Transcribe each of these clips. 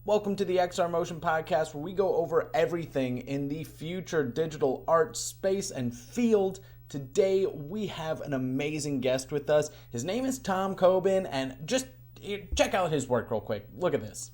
Welcome to the XR Motion Podcast, where we go over everything in the future digital art space and field. Today, we have an amazing guest with us. His name is Tom Coben, and just check out his work real quick. Look at this.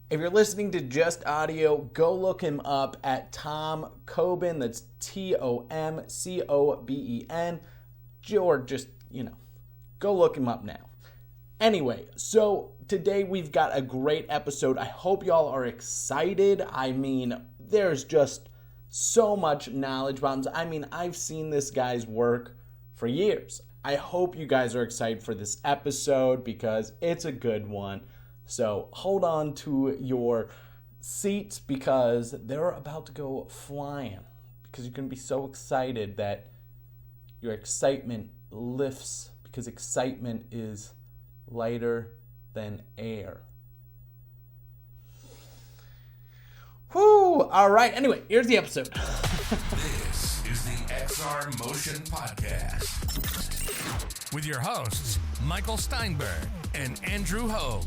If you're listening to just audio, go look him up at Tom Coben. That's TomCoben. Or just, go look him up now. Anyway, so today we've got a great episode. I hope y'all are excited. I mean, there's just so much knowledge bombs. I mean, I've seen this guy's work for years. I hope you guys are excited for this episode because it's a good one. So hold on to your seats because they're about to go flying. Because you're going to be so excited that your excitement lifts because excitement is lighter than air. Whew! All right. Anyway, here's the episode. This is the XR Motion Podcast with your hosts, Michael Steinberg and Andrew Hogue.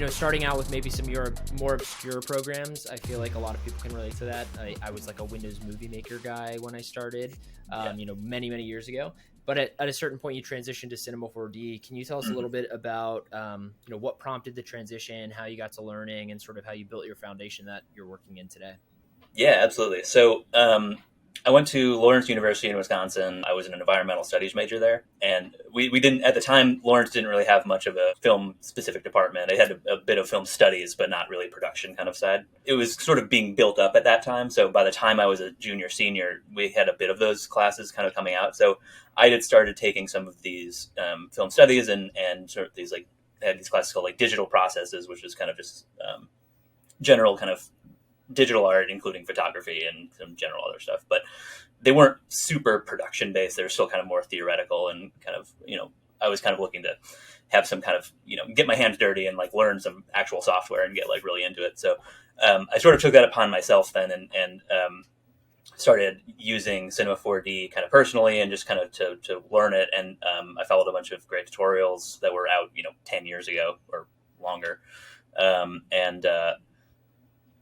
Starting out with maybe some of your more obscure programs, I feel like a lot of people can relate to that. I was like a Windows Movie Maker guy when I started, many, many years ago. But at a certain point, you transitioned to Cinema 4D. Can you tell us a little bit about, what prompted the transition, how you got to learning, and sort of how you built your foundation that you're working in today? Yeah, absolutely. So I went to Lawrence University in Wisconsin. I was an environmental studies major there. And we didn't, at the time, Lawrence didn't really have much of a film-specific department. They had a bit of film studies, but not really production kind of side. It was sort of being built up at that time. So by the time I was a junior, senior, we had a bit of those classes kind of coming out. So I had started taking some of these film studies and sort of these, I had these classes called digital processes, which was kind of just general kind of digital art, including photography and some general other stuff, but they weren't super production based. They were still kind of more theoretical and kind of, I was kind of looking to have some kind of, get my hands dirty and learn some actual software and get really into it. So I sort of took that upon myself then and started using Cinema 4D kind of personally and just kind of to learn it. And I followed a bunch of great tutorials that were out, 10 years ago or longer.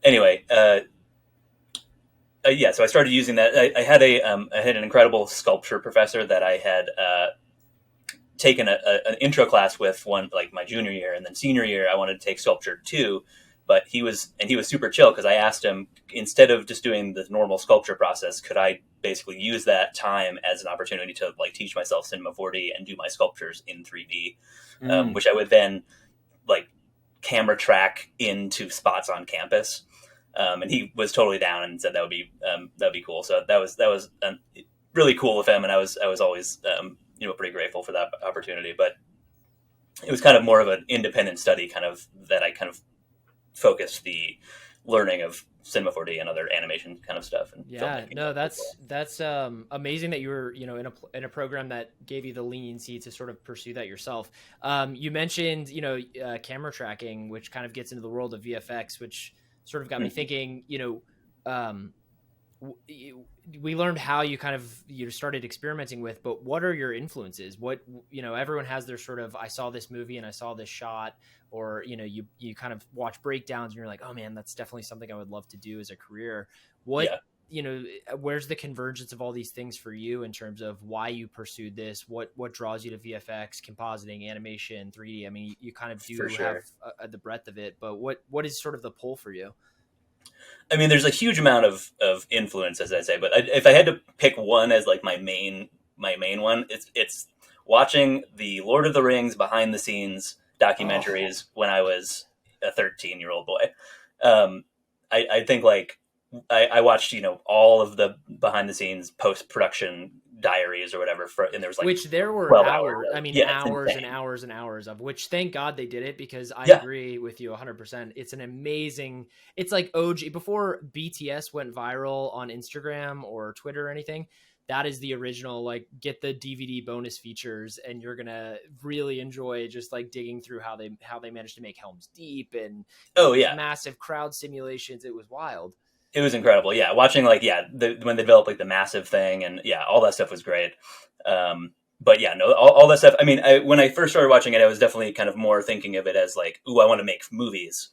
Anyway, so I started using that. I had an incredible sculpture professor that I had taken an intro class with my junior year, and then senior year I wanted to take sculpture too. But he was super chill because I asked him, instead of just doing the normal sculpture process, could I basically use that time as an opportunity to teach myself Cinema 4D and do my sculptures in 3D, which I would then camera track into spots on campus. And he was totally down and said that'd be cool. So that was really cool with him, and I was always pretty grateful for that opportunity. But it was kind of more of an independent study, kind of that I kind of focused the learning of Cinema 4D and other animation kind of stuff. And Yeah, filmmaking. no, that's amazing that you were, you know, in a program that gave you the leniency to sort of pursue that yourself. You mentioned, you know, camera tracking, which kind of gets into the world of VFX, which sort of got me thinking, you know, we learned how you kind of, you started experimenting with, but what are your influences? What, you know, everyone has their sort of, I saw this movie and I saw this shot, or, you know, you kind of watch breakdowns and you're like, oh man, that's definitely something I would love to do as a career. What, you know, where's the convergence of all these things for you in terms of why you pursued this? What draws you to VFX, compositing, animation, 3D? I mean, you kind of do have the breadth of it, but what is sort of the pull for you? I mean, there's a huge amount of influence, as I say, but if I had to pick one as like my main one, it's watching the Lord of the Rings behind the scenes documentaries when I was a 13-year-old boy. I think like I watched, you know, all of the behind the scenes post-production diaries or whatever, and there was like, which there were hours, I mean, hours and hours and hours of, which thank God they did it, because I agree with you 100%. It's an amazing, it's like OG, before BTS went viral on Instagram or Twitter or anything, that is the original, like, get the DVD bonus features and you're gonna really enjoy just like digging through how they managed to make Helm's Deep and massive crowd simulations. It was wild. It was incredible. Yeah. Watching like, when they developed like the massive thing and all that stuff was great. But yeah, no, all that stuff. I mean, when I first started watching it, I was definitely kind of more thinking of it as like, ooh, I want to make movies.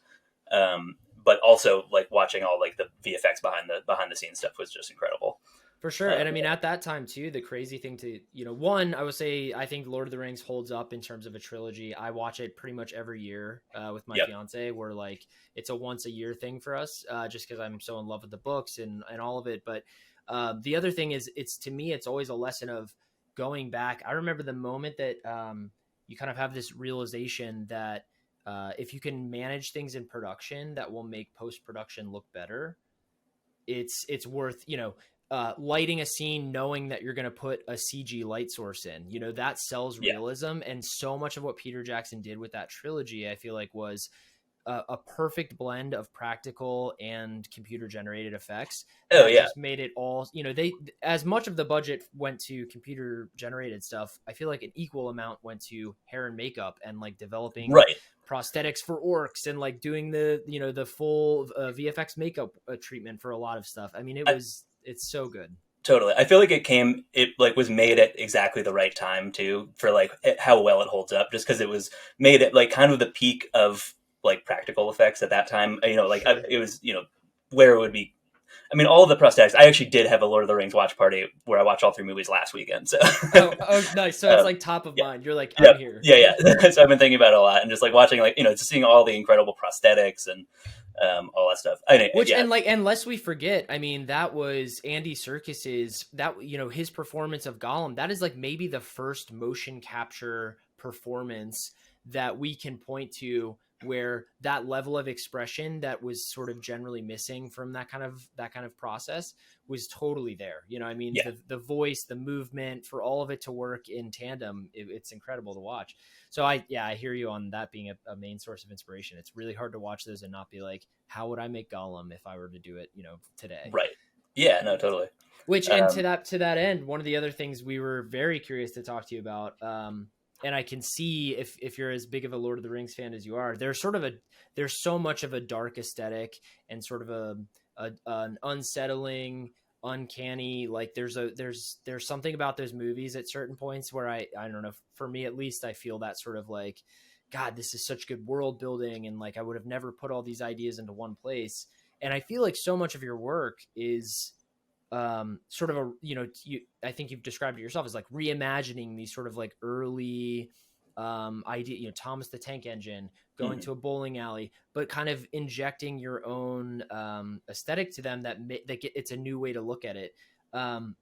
But also like watching all like the VFX behind the scenes stuff was just incredible. For sure. And I mean, at that time too, the crazy thing to, you know, one, I would say, I think Lord of the Rings holds up in terms of a trilogy. I watch it pretty much every year with my fiance. We're like, it's a once a year thing for us, just because I'm so in love with the books and all of it. But the other thing is, to me, it's always a lesson of going back. I remember the moment that you kind of have this realization that if you can manage things in production that will make post-production look better, it's worth, you know, lighting a scene, knowing that you're going to put a CG light source in, you know, that sells realism. And so much of what Peter Jackson did with that trilogy, I feel like, was a perfect blend of practical and computer generated effects. Just made it all, you know, as much of the budget went to computer generated stuff, I feel like an equal amount went to hair and makeup and like developing prosthetics for orcs and like doing the, you know, the full VFX makeup treatment for a lot of stuff. I mean, it's so good. Totally. I feel like it like was made at exactly the right time too, for like how well it holds up, just because it was made at like kind of the peak of like practical effects at that time, you know, like it was, you know, where it would be. I mean, all of the prosthetics, I actually did have a Lord of the Rings watch party where I watched all 3 movies last weekend. So nice. So it's like top of mind. You're like, I'm here. Yeah. So I've been thinking about it a lot and just like watching, like, you know, just seeing all the incredible prosthetics and all that stuff. And lest we forget, I mean, that was Andy Serkis's, that, you know, his performance of Gollum, that is like maybe the first motion capture performance that we can point to where that level of expression that was sort of generally missing from that kind of process was totally there. You know, I mean, the voice, the movement, for all of it to work in tandem, it's incredible to watch. So I hear you on that being a main source of inspiration. It's really hard to watch those and not be like, how would I make Gollum if I were to do it, you know, today? Right. Yeah, no, totally. Which, and to that end, one of the other things we were very curious to talk to you about, and I can see if you're as big of a Lord of the Rings fan as you are, there's so much of a dark aesthetic and sort of an unsettling, uncanny, like there's something about those movies at certain points where I don't know, for me at least, I feel that sort of like, God, this is such good world building, and like I would have never put all these ideas into one place. And I feel like so much of your work is sort of I think you've described it yourself as like reimagining these sort of like early idea, you know, Thomas the Tank Engine, going to a bowling alley, but kind of injecting your own aesthetic to them that it's a new way to look at it.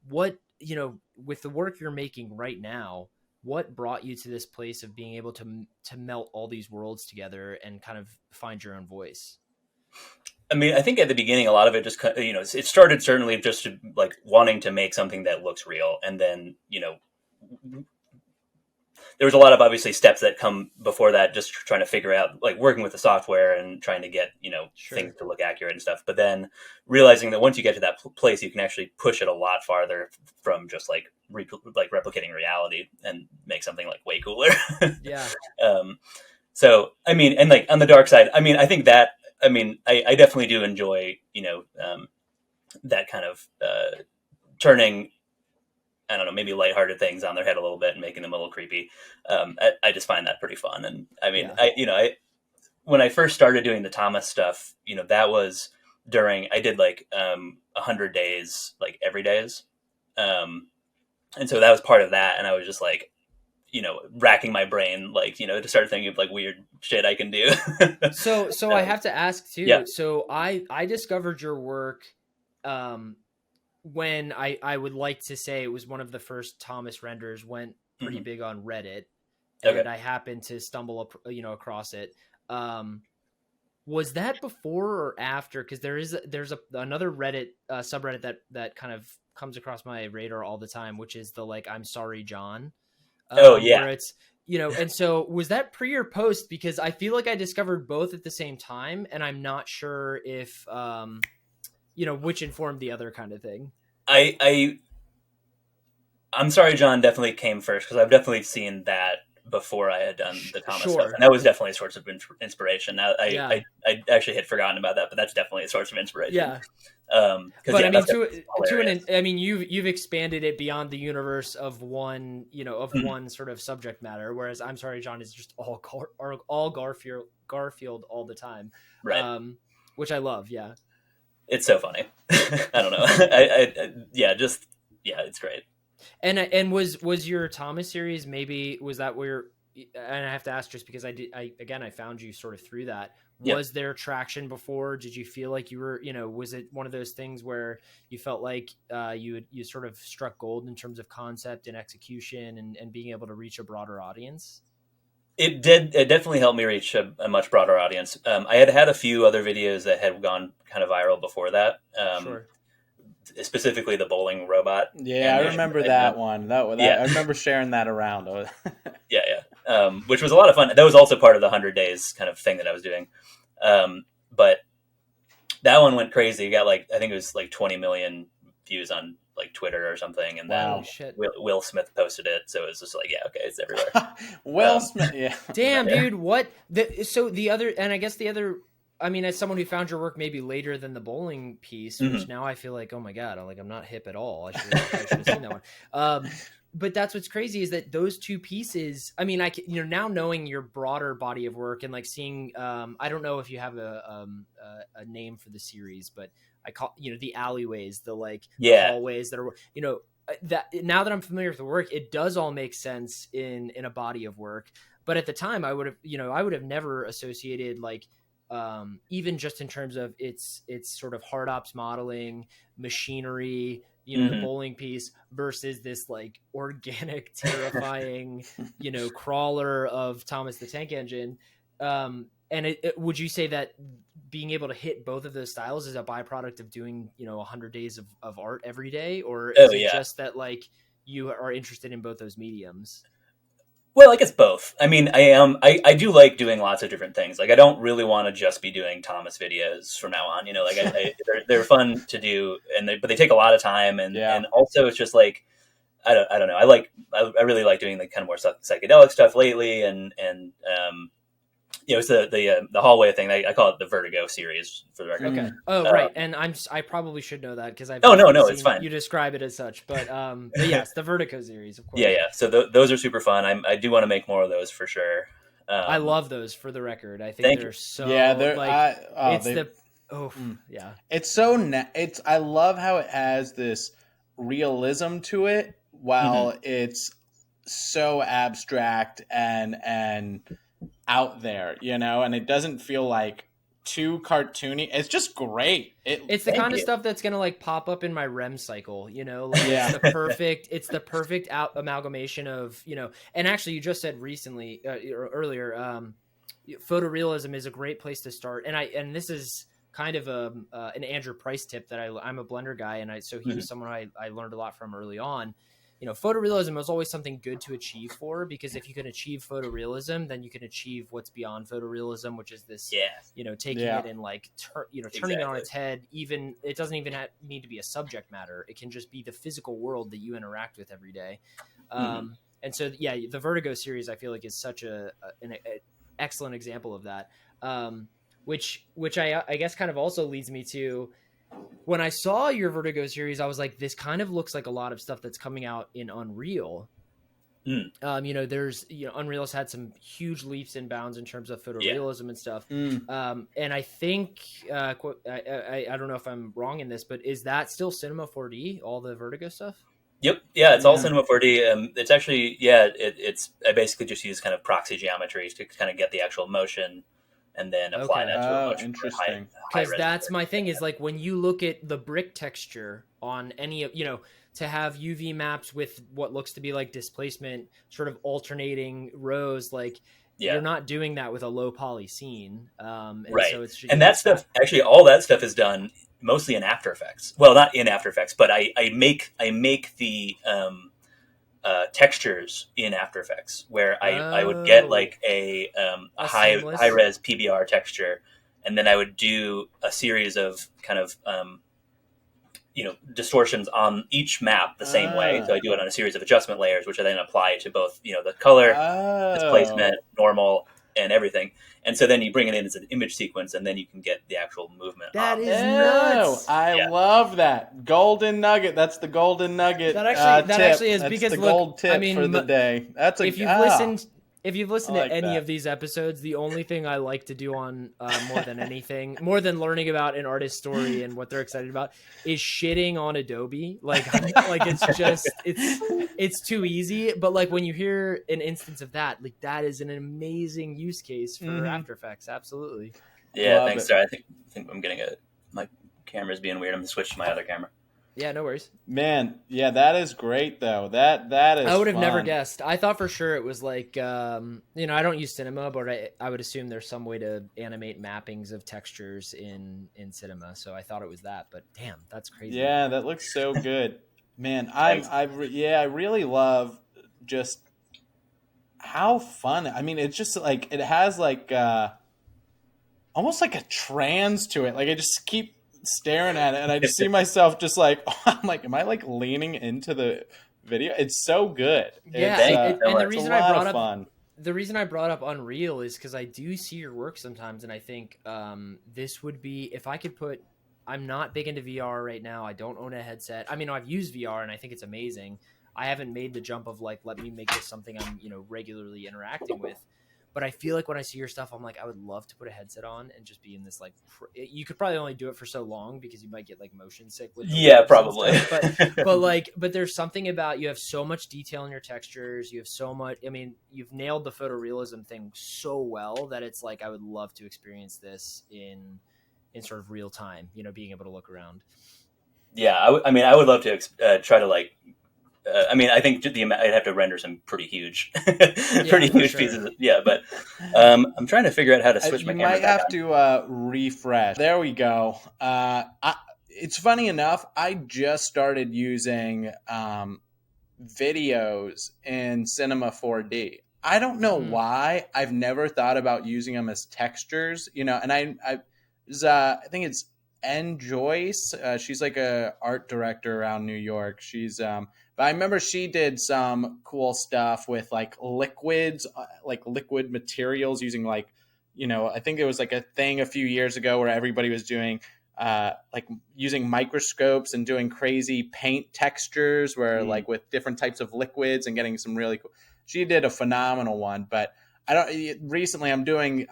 What, you know, with the work you're making right now, what brought you to this place of being able to melt all these worlds together and kind of find your own voice? I mean, I think at the beginning, a lot of it just, you know, it started certainly just to, like, wanting to make something that looks real. And then, you know, there was a lot of obviously steps that come before that, just trying to figure out like working with the software and trying to get, Sure. things to look accurate and stuff. But then realizing that once you get to that place, you can actually push it a lot farther from just like replicating reality and make something like way cooler. Yeah. So, I mean, and like on the dark side, I mean, I think that, I definitely do enjoy, that kind of turning, I don't know, maybe lighthearted things on their head a little bit and making them a little creepy. I just find that pretty fun. And I mean, Yeah. when I first started doing the Thomas stuff, that was I did like 100 days, like every days. And so that was part of that. And I was just like, racking my brain, like, to start thinking of like weird shit I can do. So I have to ask too. Yeah. So I discovered your work when I would like to say it was one of the first Thomas renders, went pretty big on Reddit, and I happened to stumble across it. Was that before or after? Because there's another Reddit subreddit that kind of comes across my radar all the time, which is the like I'm sorry John. Where it's and so was that pre or post? Because I feel like I discovered both at the same time, and I'm not sure if which informed the other kind of thing. I'm sorry, John definitely came first because I've definitely seen that before I had done the Thomas Sure. stuff, and that was definitely a source of inspiration. I actually had forgotten about that, but that's definitely a source of inspiration. Yeah. But I mean, you've expanded it beyond the universe of one, one sort of subject matter. Whereas I'm sorry, John is just all Garfield all the time, right? Which I love. Yeah, it's so funny. I don't know. It's great. And was your Thomas series, maybe was that where? And I have to ask just because I found you sort of through that. Was there traction before? Did you feel like you were, was it one of those things where you felt like you sort of struck gold in terms of concept and execution and being able to reach a broader audience? It did. It definitely helped me reach a much broader audience. I had a few other videos that had gone kind of viral before that. Sure. Specifically the bowling robot. Yeah, I remember that one. That I remember sharing that around. Which was a lot of fun. That was also part of the 100 days kind of thing that I was doing. But that one went crazy. You got I think it was 20 million views on Twitter or something. And then Will Smith posted it. So it was just it's everywhere. Will Smith. Yeah. Damn, dude. What? So the other, and I guess the other, I mean, as someone who found your work maybe later than the bowling piece, which now I feel like, oh my God, I'm not hip at all. I should have seen that one. But that's what's crazy is that those two pieces, I mean, now knowing your broader body of work and seeing, I don't know if you have a name for the series, but I call, the alleyways, the hallways that are, that now that I'm familiar with the work, it does all make sense in a body of work. But at the time I would have never associated even just in terms of its sort of hard ops modeling, machinery, the bowling piece versus this organic, terrifying, crawler of Thomas the Tank Engine. And would you say that being able to hit both of those styles is a byproduct of doing, 100 days of art every day? Or is it just that you are interested in both those mediums? Well, I guess both. I mean, I do like doing lots of different things. I don't really want to just be doing Thomas videos from now on. They're fun to do, but they take a lot of time, and also it's just I don't know. I really like doing kind of more psychedelic stuff lately, and it's the hallway thing. I call it the Vertigo series for the record. Okay. Oh, right. And I probably should know that because I've no, it's fine. You describe it as such, but yes, the Vertigo series, of course. Yeah. So those are super fun. I do want to make more of those for sure. I love those, for the record. I think they're so It's so I love how it has this realism to it while it's so abstract and out there, and it doesn't feel too cartoony. It's just great. It's the kind of stuff that's gonna pop up in my REM cycle, it's the perfect amalgamation of, and actually you just said recently earlier, photorealism is a great place to start. And this is kind of an Andrew Price tip that I'm a Blender guy. And so he was someone I learned a lot from early on. photorealism is always something good to achieve for, because if you can achieve photorealism, then you can achieve what's beyond photorealism, which is this, taking it and like, turning it on its head. Even it doesn't even need to be a subject matter. It can just be the physical world that you interact with every day. And so, the Vertigo series, I feel like, is such an excellent example of that. Which I guess kind of also leads me to, when I saw your Vertigo series, I was like, this kind of looks like a lot of stuff that's coming out in Unreal. There's, Unreal's had some huge leaps and bounds in terms of photorealism and stuff. And I think, I don't know if I'm wrong in this, but is that still Cinema 4D, all the Vertigo stuff? Yep. Yeah, it's all Cinema 4D. It's actually, I basically just use kind of proxy geometries to kind of get the actual motion and then apply that to a much interesting. Because that's my thing, is like, when you look at the brick texture on any of, to have UV maps with what looks to be like displacement sort of alternating rows, like, you're not doing that with a low poly scene. Right. So it's, and that stuff, actually, all that stuff is done mostly in After Effects. Well, not in After Effects, but I make the textures in After Effects, where I would get like a high res PBR texture, and then I would do a series of kind of distortions on each map the same way. So I do it on a series of adjustment layers, which I then apply to both the color, displacement, normal, and everything. And so then you bring it in as an image sequence, and then you can get the actual movement. That is nuts. I love that. Golden nugget. That's the golden nugget. That actually is, that's because the gold tip for the day. That's if you've listened to any of these episodes, the only thing I like to do on more than anything, more than learning about an artist's story and what they're excited about, is shitting on Adobe. Like it's just it's too easy. But like, when you hear an instance of that, like, that is an amazing use case for After Effects. Absolutely. Yeah, thanks, sir. I think I'm getting my camera's being weird. I'm gonna switch to my other camera. Yeah, no worries. Man, yeah, that is great though. That is. I would have never guessed. I thought for sure it was like, I don't use Cinema, but I would assume there's some way to animate mappings of textures in Cinema. So I thought it was that, but damn, that's crazy. Yeah, that looks so good, man. I really love just how fun. I mean, it's just like, it has like almost like a trance to it. Like, I just keep staring at it, and I just see myself just like, I'm like, am I like leaning into the video? It's so good. Yeah, and the reason I brought up Unreal is because I do see your work sometimes, and I think this would be, if I could put, I'm not big into VR right now. I don't own a headset. I mean, I've used VR and I think it's amazing. I haven't made the jump of like, let me make this something I'm regularly interacting with. But I feel like when I see your stuff, I'm like, I would love to put a headset on and just be in this, like, you could probably only do it for so long because you might get like motion sick with probably. But there's something about, you have so much detail in your textures. You have so much, I mean, you've nailed the photorealism thing so well that it's like, I would love to experience this in sort of real time, being able to look around. Yeah. I would love to try to like, I think I'd have to render some pretty huge, pieces. Yeah, but I'm trying to figure out how to switch my camera. You might have to refresh. There we go. It's funny enough, I just started using videos in Cinema 4D. I don't know why. I've never thought about using them as textures, and I think it's N. Joyce. She's like a art director around New York. She's but I remember she did some cool stuff with like liquids, like liquid materials using like, I think it was like a thing a few years ago where everybody was doing like using microscopes and doing crazy paint textures where like with different types of liquids and getting some really cool. She did a phenomenal one, but recently I'm doing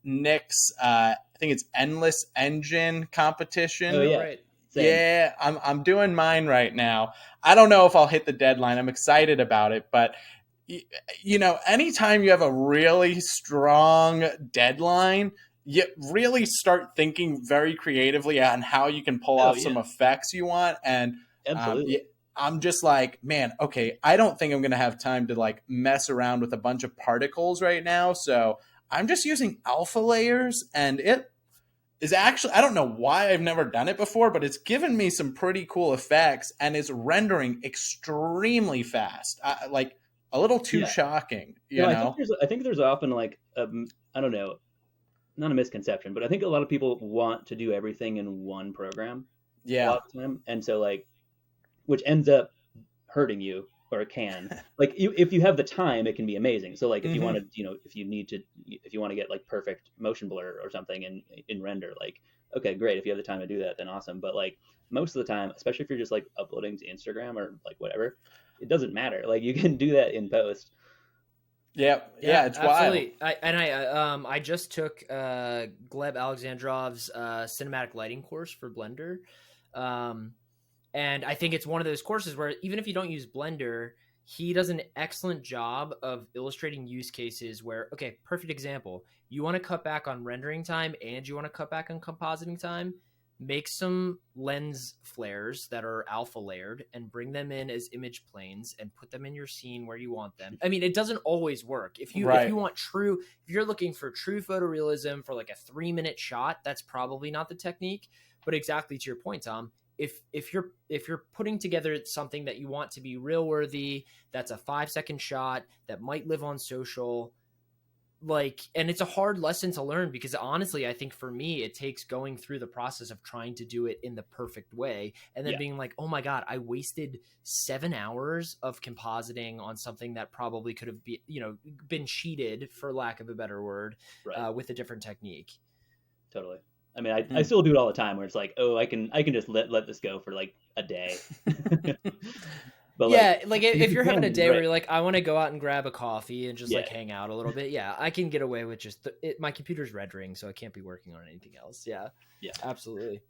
Nick's, I think it's Endless Engine competition. Oh, yeah. Right. Same. Yeah, I'm doing mine right now. I don't know if I'll hit the deadline. I'm excited about it, but anytime you have a really strong deadline, you really start thinking very creatively on how you can pull off some effects you want. And I'm just like, man, okay, I don't think I'm going to have time to like mess around with a bunch of particles right now. So I'm just using alpha layers, and is actually, I don't know why I've never done it before, but it's given me some pretty cool effects, and it's rendering extremely fast. Like a little too shocking, you No, know? I think there's often like I don't know, not a misconception, but I think a lot of people want to do everything in one program a Yeah. lot of the time, and so like, which ends up hurting you, or it can. Like if you have the time, it can be amazing. So like if you want to, if you want to get like perfect motion blur or something in render, like, okay, great. If you have the time to do that, then awesome. But like most of the time, especially if you're just like uploading to Instagram or like whatever, it doesn't matter. Like you can do that in post. Yeah, it's absolutely. wild. I just took Gleb Alexandrov's cinematic lighting course for Blender. And I think it's one of those courses where even if you don't use Blender, he does an excellent job of illustrating use cases where, okay, perfect example. You want to cut back on rendering time and you want to cut back on compositing time. Make some lens flares that are alpha layered and bring them in as image planes and put them in your scene where you want them. I mean, it doesn't always work. If you want if you're looking for true photorealism for like a 3-minute shot, that's probably not the technique. But exactly to your point, Tom, if you're putting together something that you want to be reel worthy, that's a 5-second shot that might live on social, like, and it's a hard lesson to learn because honestly, I think for me, it takes going through the process of trying to do it in the perfect way and then being like, oh my God, I wasted 7 hours of compositing on something that probably could have been cheated, for lack of a better word, with a different technique. Totally. I mean, I still do it all the time where it's like, oh, I can just let this go for like a day. But like if you're having a day where you're like, I want to go out and grab a coffee and just like hang out a little bit. Yeah, I can get away with just my computer's rendering, so I can't be working on anything else. Yeah, absolutely.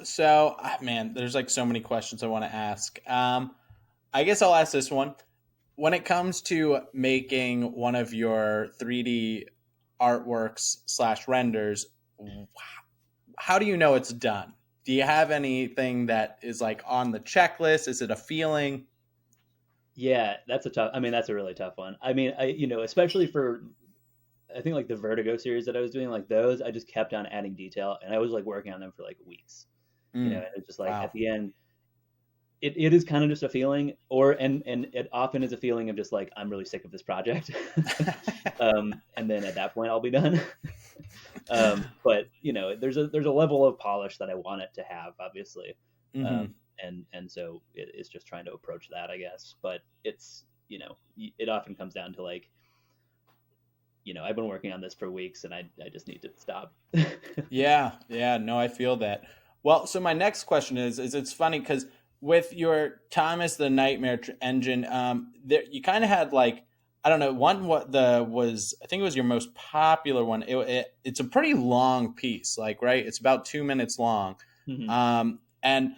So, man, there's like so many questions I want to ask. I guess I'll ask this one. When it comes to making one of your 3D artworks / renders, how do you know it's done? Do you have anything that is like on the checklist? Is it a feeling? Yeah, that's a really tough one. I mean, especially for, I think like the Vertigo series that I was doing, like those, I just kept on adding detail and I was like working on them for like weeks, and it's just like at the end, it is kind of just a feeling, and it often is a feeling of just like, I'm really sick of this project. And then at that point I'll be done. But there's a level of polish that I want it to have, obviously. And so it's just trying to approach that, I guess. But it's, it often comes down to like, I've been working on this for weeks and I just need to stop. Yeah. No, I feel that. Well, so my next question is it's funny because with your Thomas the Nightmare Engine, you kind of had like, I don't know, I think it was your most popular one. It's a pretty long piece, like, right? It's about 2 minutes long. And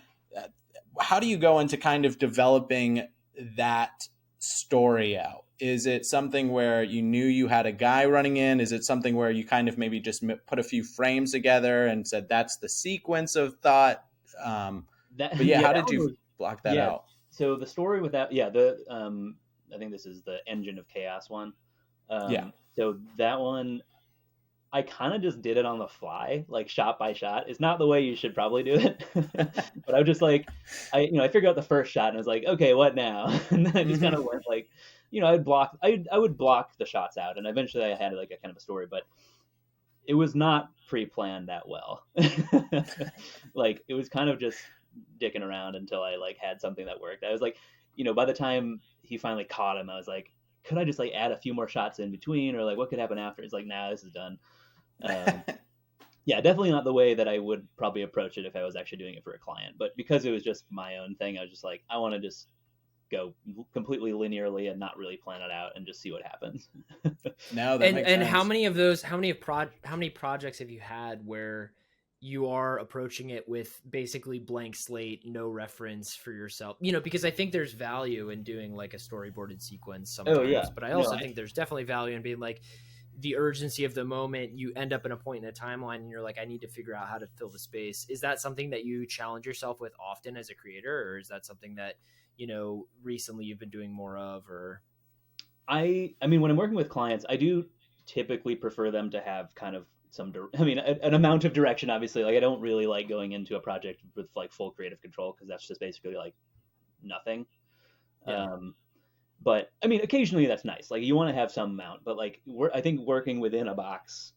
how do you go into kind of developing that story out? Is it something where you knew you had a guy running in? Is it something where you kind of maybe just put a few frames together and said, that's the sequence of thought? How did you block that out? So the story with that, I think this is the Engine of Chaos one. So that one, I kind of just did it on the fly, like shot by shot. It's not the way you should probably do it. But I was just like, I figured out the first shot and I was like, okay, what now? And then I just kind of went like, I would block the shots out. And eventually I had like a kind of a story, but it was not pre-planned that well. Like it was kind of just dicking around until I like had something that worked. I was like, by the time he finally caught him, I was like, could I just like add a few more shots in between, or like what could happen after? It's like, nah, this is done. Definitely not the way that I would probably approach it if I was actually doing it for a client. But because it was just my own thing, I was just like, I want to just go completely linearly and not really plan it out and just see what happens. No, that makes sense. How many projects have you had where you are approaching it with basically blank slate, no reference for yourself, because I think there's value in doing like a storyboarded sequence sometimes, but I also think there's definitely value in being like the urgency of the moment. You end up in a point in a timeline and you're like, I need to figure out how to fill the space. Is that something that you challenge yourself with often as a creator, or is that something that, recently you've been doing more of? Or I mean, when I'm working with clients, I do typically prefer them to have kind of I mean, an amount of direction, obviously. Like, I don't really like going into a project with like full creative control, because that's just basically like nothing. Yeah. But I mean, occasionally that's nice. Like, you want to have some amount, but like, I think working within a box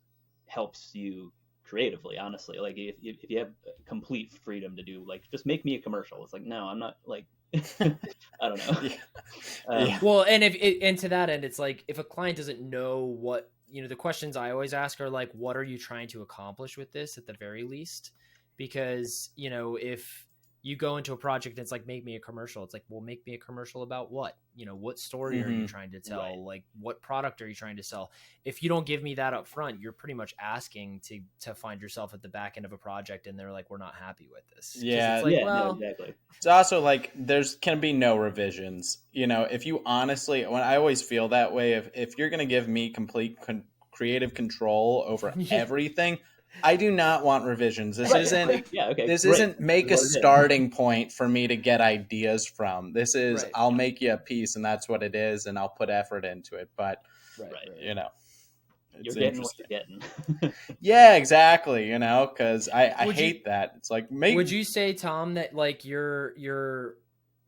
helps you creatively, honestly. Like, if you have complete freedom to do, like, just make me a commercial. It's like, no, I'm not like, I don't know. Yeah. Yeah. Well, and to that end, it's like, if a client doesn't know what, the questions I always ask are like, what are you trying to accomplish with this at the very least? Because, if you go into a project and it's like, make me a commercial, it's like, well, make me a commercial about what? What story are you trying to tell? Right. Like, what product are you trying to sell? If you don't give me that up front, you're pretty much asking to find yourself at the back end of a project and they're like, we're not happy with this. 'Cause Yeah. it's like, Yeah, well, no, exactly. It's also like can be no revisions. If you honestly, when I always feel that way, if you're going to give me complete creative control over everything, I do not want revisions. This Right. isn't. Like, yeah, okay. This great. isn't make a What it is. starting point for me to get ideas from. This is Right. I'll make you a piece, and that's what it is, and I'll put effort into it. But right. it's You're getting what interesting. you're getting. Yeah, exactly. Because I Would hate that. It's like Would you say, Tom, that like your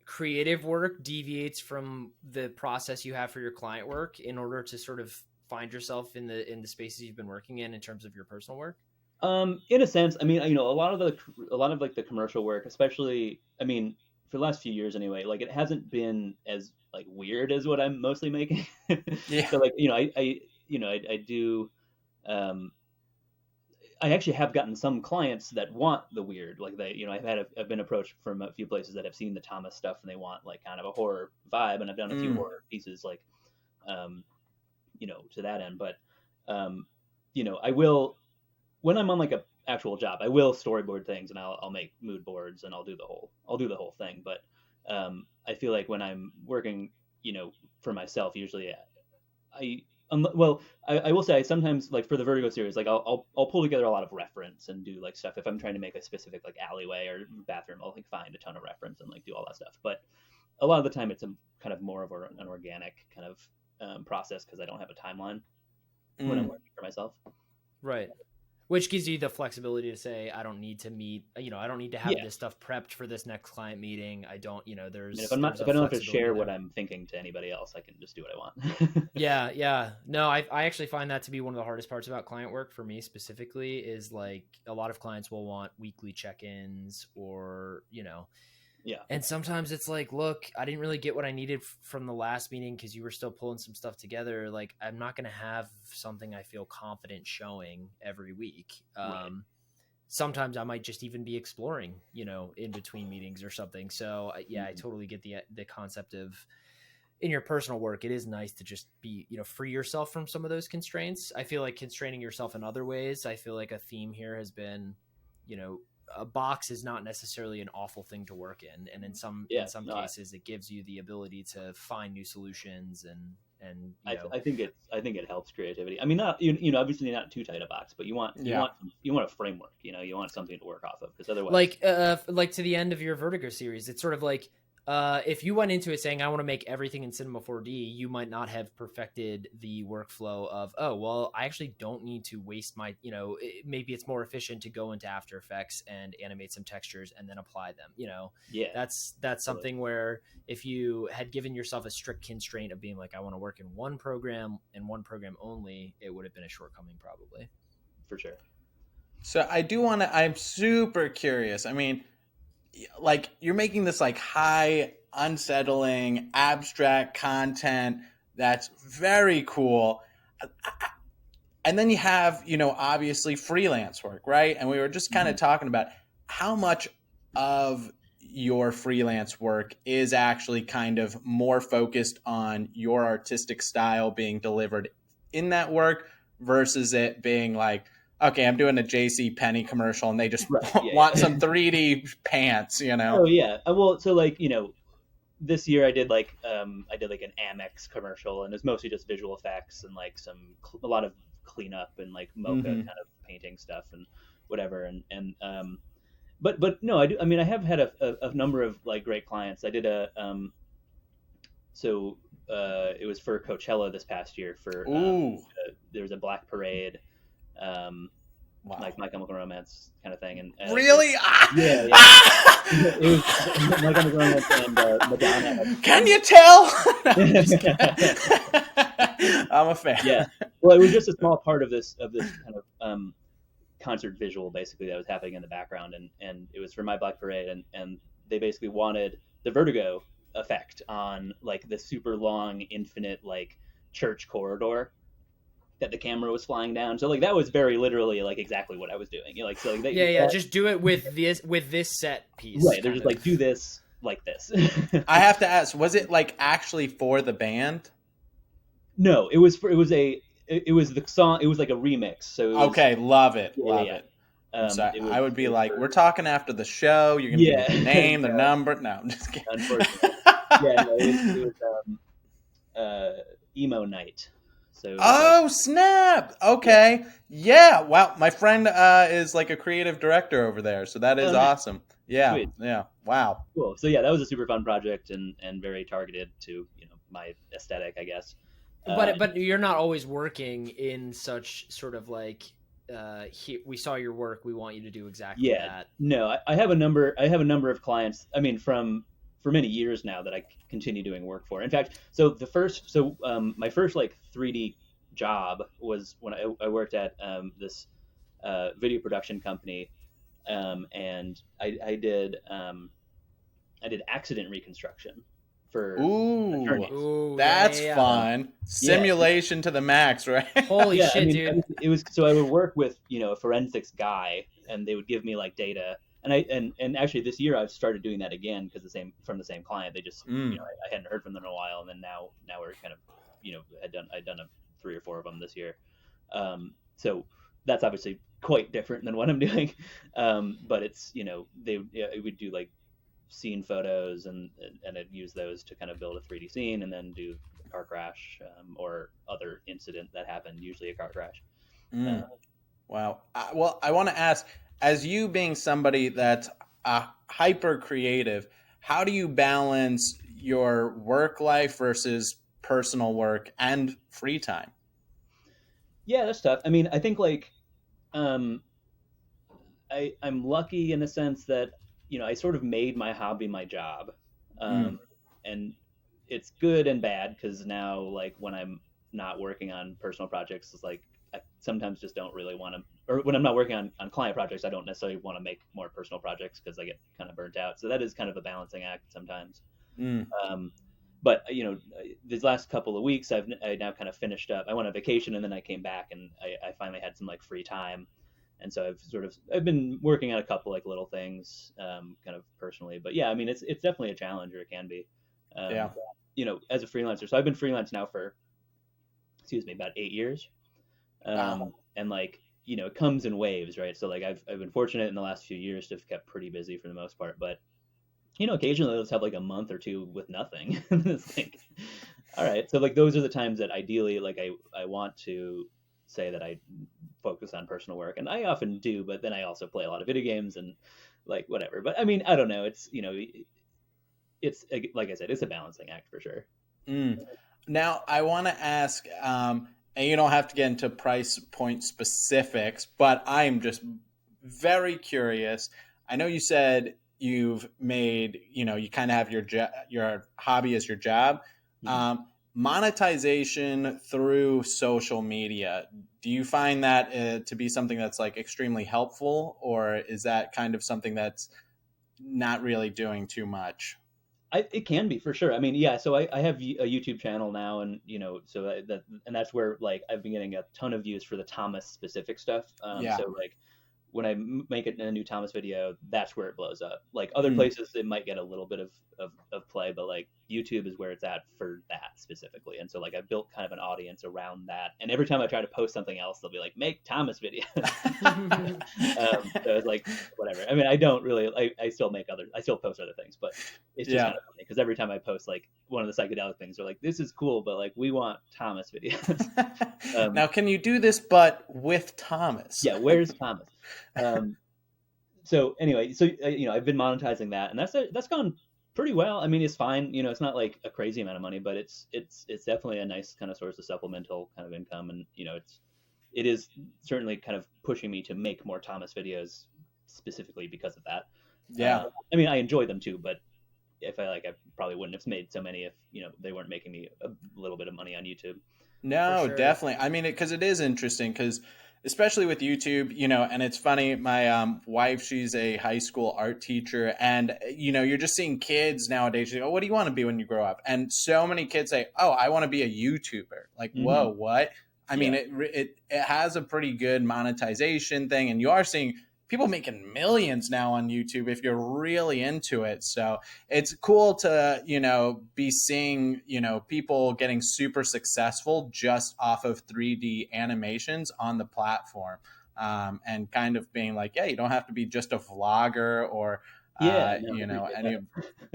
creative work deviates from the process you have for your client work in order to sort of find yourself in the spaces you've been working in terms of your personal work? In a sense, I mean, a lot of like the commercial work, especially, I mean, for the last few years anyway, like, it hasn't been as like weird as what I'm mostly making. Yeah. So like, I do, I actually have gotten some clients that want the weird, like I've been approached from a few places that have seen the Thomas stuff and they want like kind of a horror vibe, and I've done a few horror pieces like, to that end. But, I will, when I'm on like a actual job, I will storyboard things and I'll make mood boards and I'll do the whole thing. But, I feel like when I'm working, for myself, usually I will say, I sometimes, like for the Vertigo series, like I'll pull together a lot of reference and do like stuff. If I'm trying to make a specific like alleyway or bathroom, I'll like find a ton of reference and like do all that stuff. But a lot of the time it's a kind of more of an organic kind of process, because I don't have a timeline when I'm working for myself. Right. Which gives you the flexibility to say, I don't need to meet, I don't need to have this stuff prepped for this next client meeting. I don't, there's, I mean, if I don't have to share what I'm thinking to anybody else, I can just do what I want. Yeah. No, I actually find that to be one of the hardest parts about client work for me specifically, is like a lot of clients will want weekly check-ins or, Yeah. And sometimes it's like, look, I didn't really get what I needed from the last meeting because you were still pulling some stuff together. Like, I'm not going to have something I feel confident showing every week. Right. Sometimes I might just even be exploring, in between meetings or something. So yeah, I totally get the concept of, in your personal work, it is nice to just be, free yourself from some of those constraints. I feel like constraining yourself in other ways. I feel like a theme here has been, a box is not necessarily an awful thing to work in. And in some cases, it gives you the ability to find new solutions and I think it helps creativity. I mean, not, obviously not too tight a box, but you want a framework, you want something to work off of, because otherwise, like to the end of your Vertigo series, it's sort of like, if you went into it saying, I want to make everything in Cinema 4D, you might not have perfected the workflow of, oh, well, I actually don't need to waste my, maybe it's more efficient to go into After Effects and animate some textures and then apply them, Yeah, that's something where if you had given yourself a strict constraint of being like, I want to work in one program and one program only, it would have been a shortcoming probably. For sure. So I'm super curious. I mean, like, you're making this like high, unsettling, abstract content that's very cool. And then you have, obviously freelance work, right? And we were just kind of talking about how much of your freelance work is actually kind of more focused on your artistic style being delivered in that work versus it being like, okay, I'm doing a JC Penney commercial and they just want some 3D pants, Oh yeah. Well, so like, this year I did like an Amex commercial, and it's mostly just visual effects and like a lot of cleanup and like mocha kind of painting stuff and whatever. But no, I do. I mean, I have had a number of like great clients. I did it was for Coachella this past year for there was a Black Parade Wow. like My Chemical Romance kind of thing. And really? yeah. Ah! It was My Chemical Romance and Madonna. Can you tell? No, I'm just kidding. I'm a fan. Yeah. Well, it was just a small part of this kind of concert visual basically that was happening in the background, and it was for My Black Parade, and they basically wanted the vertigo effect on like the super long infinite like church corridor that the camera was flying down. So like that was very literally like exactly what I was doing. You know, like so like Just do it with this set piece. Right. They're just like do this like this. I have to ask, was it like actually for the band? No, it was the song. It was like a remix. So it was, Okay, love it. Yeah. So It was- I would be it was like, for- we're talking after the show. You're gonna give me the name, the No. number. No, I'm just kidding. Unfortunately. Yeah, no, it was emo night. So Oh snap! Okay, yeah. Wow, my friend is like a creative director over there, so that is Oh, nice. awesome. Yeah, Sweet. yeah. Wow. Cool. So yeah, that was a super fun project and very targeted to my aesthetic, I guess. But you're not always working in such sort of like we saw your work, we want you to do exactly that. No, I have a number of clients. I mean, for many years now that I continue doing work for. In fact, my first like 3D job was when I worked at this video production company, and I did accident reconstruction for attorneys. Ooh, That's yeah. fun. Simulation to the max, right? Holy Yeah, shit, I mean, dude. it was so I would work with a forensics guy, and they would give me like data, and actually this year I've started doing that again because from the same client. They just I hadn't heard from them in a while, and then now we're kind of I'd done 3 or 4 of them this year, so that's obviously quite different than what I'm doing, but it's it would do like scene photos and I'd use those to kind of build a 3D scene and then do a car crash or other incident that happened, usually a car crash. Wow. Well, I want to ask, as you being somebody that's hyper creative, how do you balance your work life versus personal work and free time? Yeah, that's tough. I mean, I think like I'm lucky in the sense that I sort of made my hobby my job, and it's good and bad because now like when I'm not working on personal projects, it's like I sometimes just don't really want to, or when I'm not working on client projects, I don't necessarily want to make more personal projects because I get kind of burnt out. So that is kind of a balancing act sometimes. But these last couple of weeks, I now kind of finished up. I went on vacation and then I came back and I finally had some like free time. And so I've been working on a couple like little things, kind of personally, but yeah, I mean, it's definitely a challenge, or it can be, as a freelancer. So I've been freelance now for, about 8 years. Wow. And like, it comes in waves, right? So like I've been fortunate in the last few years to have kept pretty busy for the most part, but occasionally let's have like a month or two with nothing. It's like, all right. So like, those are the times that ideally, like I want to say that I focus on personal work, and I often do, but then I also play a lot of video games and like whatever. But I mean, I don't know. It's, it's like I said, it's a balancing act for sure. Now I want to ask, and you don't have to get into price point specifics, but I'm just very curious. I know you said you've made, you kind of have your hobby as your job. Monetization through social media, do you find that to be something that's like extremely helpful, or is that kind of something that's not really doing too much? It can be for sure. I mean, yeah. So I have a YouTube channel now, and so that's where like I've been getting a ton of views for the Thomas specific stuff. So like when I make a new Thomas video, that's where it blows up. Like other places, it might get a little bit of play, but like YouTube is where it's at for that specifically. And so like I built kind of an audience around that. And every time I try to post something else, they'll be like, make Thomas videos. So it's like, whatever. I mean, I don't really, I still post other things, but it's just kind of funny because every time I post like one of the psychedelic things, they're like, this is cool, but like we want Thomas videos. Now, can you do this, but with Thomas? Yeah. Where's Thomas? So anyway, I've been monetizing that, and that's gone pretty well. I mean, it's fine. It's not like a crazy amount of money, but it's definitely a nice kind of source of supplemental kind of income, and it is certainly kind of pushing me to make more Thomas videos specifically because of that. Yeah. I mean, I enjoy them too, but if I probably wouldn't have made so many if they weren't making me a little bit of money on YouTube. No, sure. definitely. I mean, because it is interesting, because especially with YouTube, and it's funny. My wife, she's a high school art teacher, and you're just seeing kids nowadays. You go, "What do you want to be when you grow up?" And so many kids say, "Oh, I want to be a YouTuber." Like, whoa, what? I mean, it has a pretty good monetization thing, and you are seeing people making millions now on YouTube if you're really into it. So it's cool to, be seeing, people getting super successful just off of 3D animations on the platform. And kind of being like, yeah, you don't have to be just a vlogger or, any of,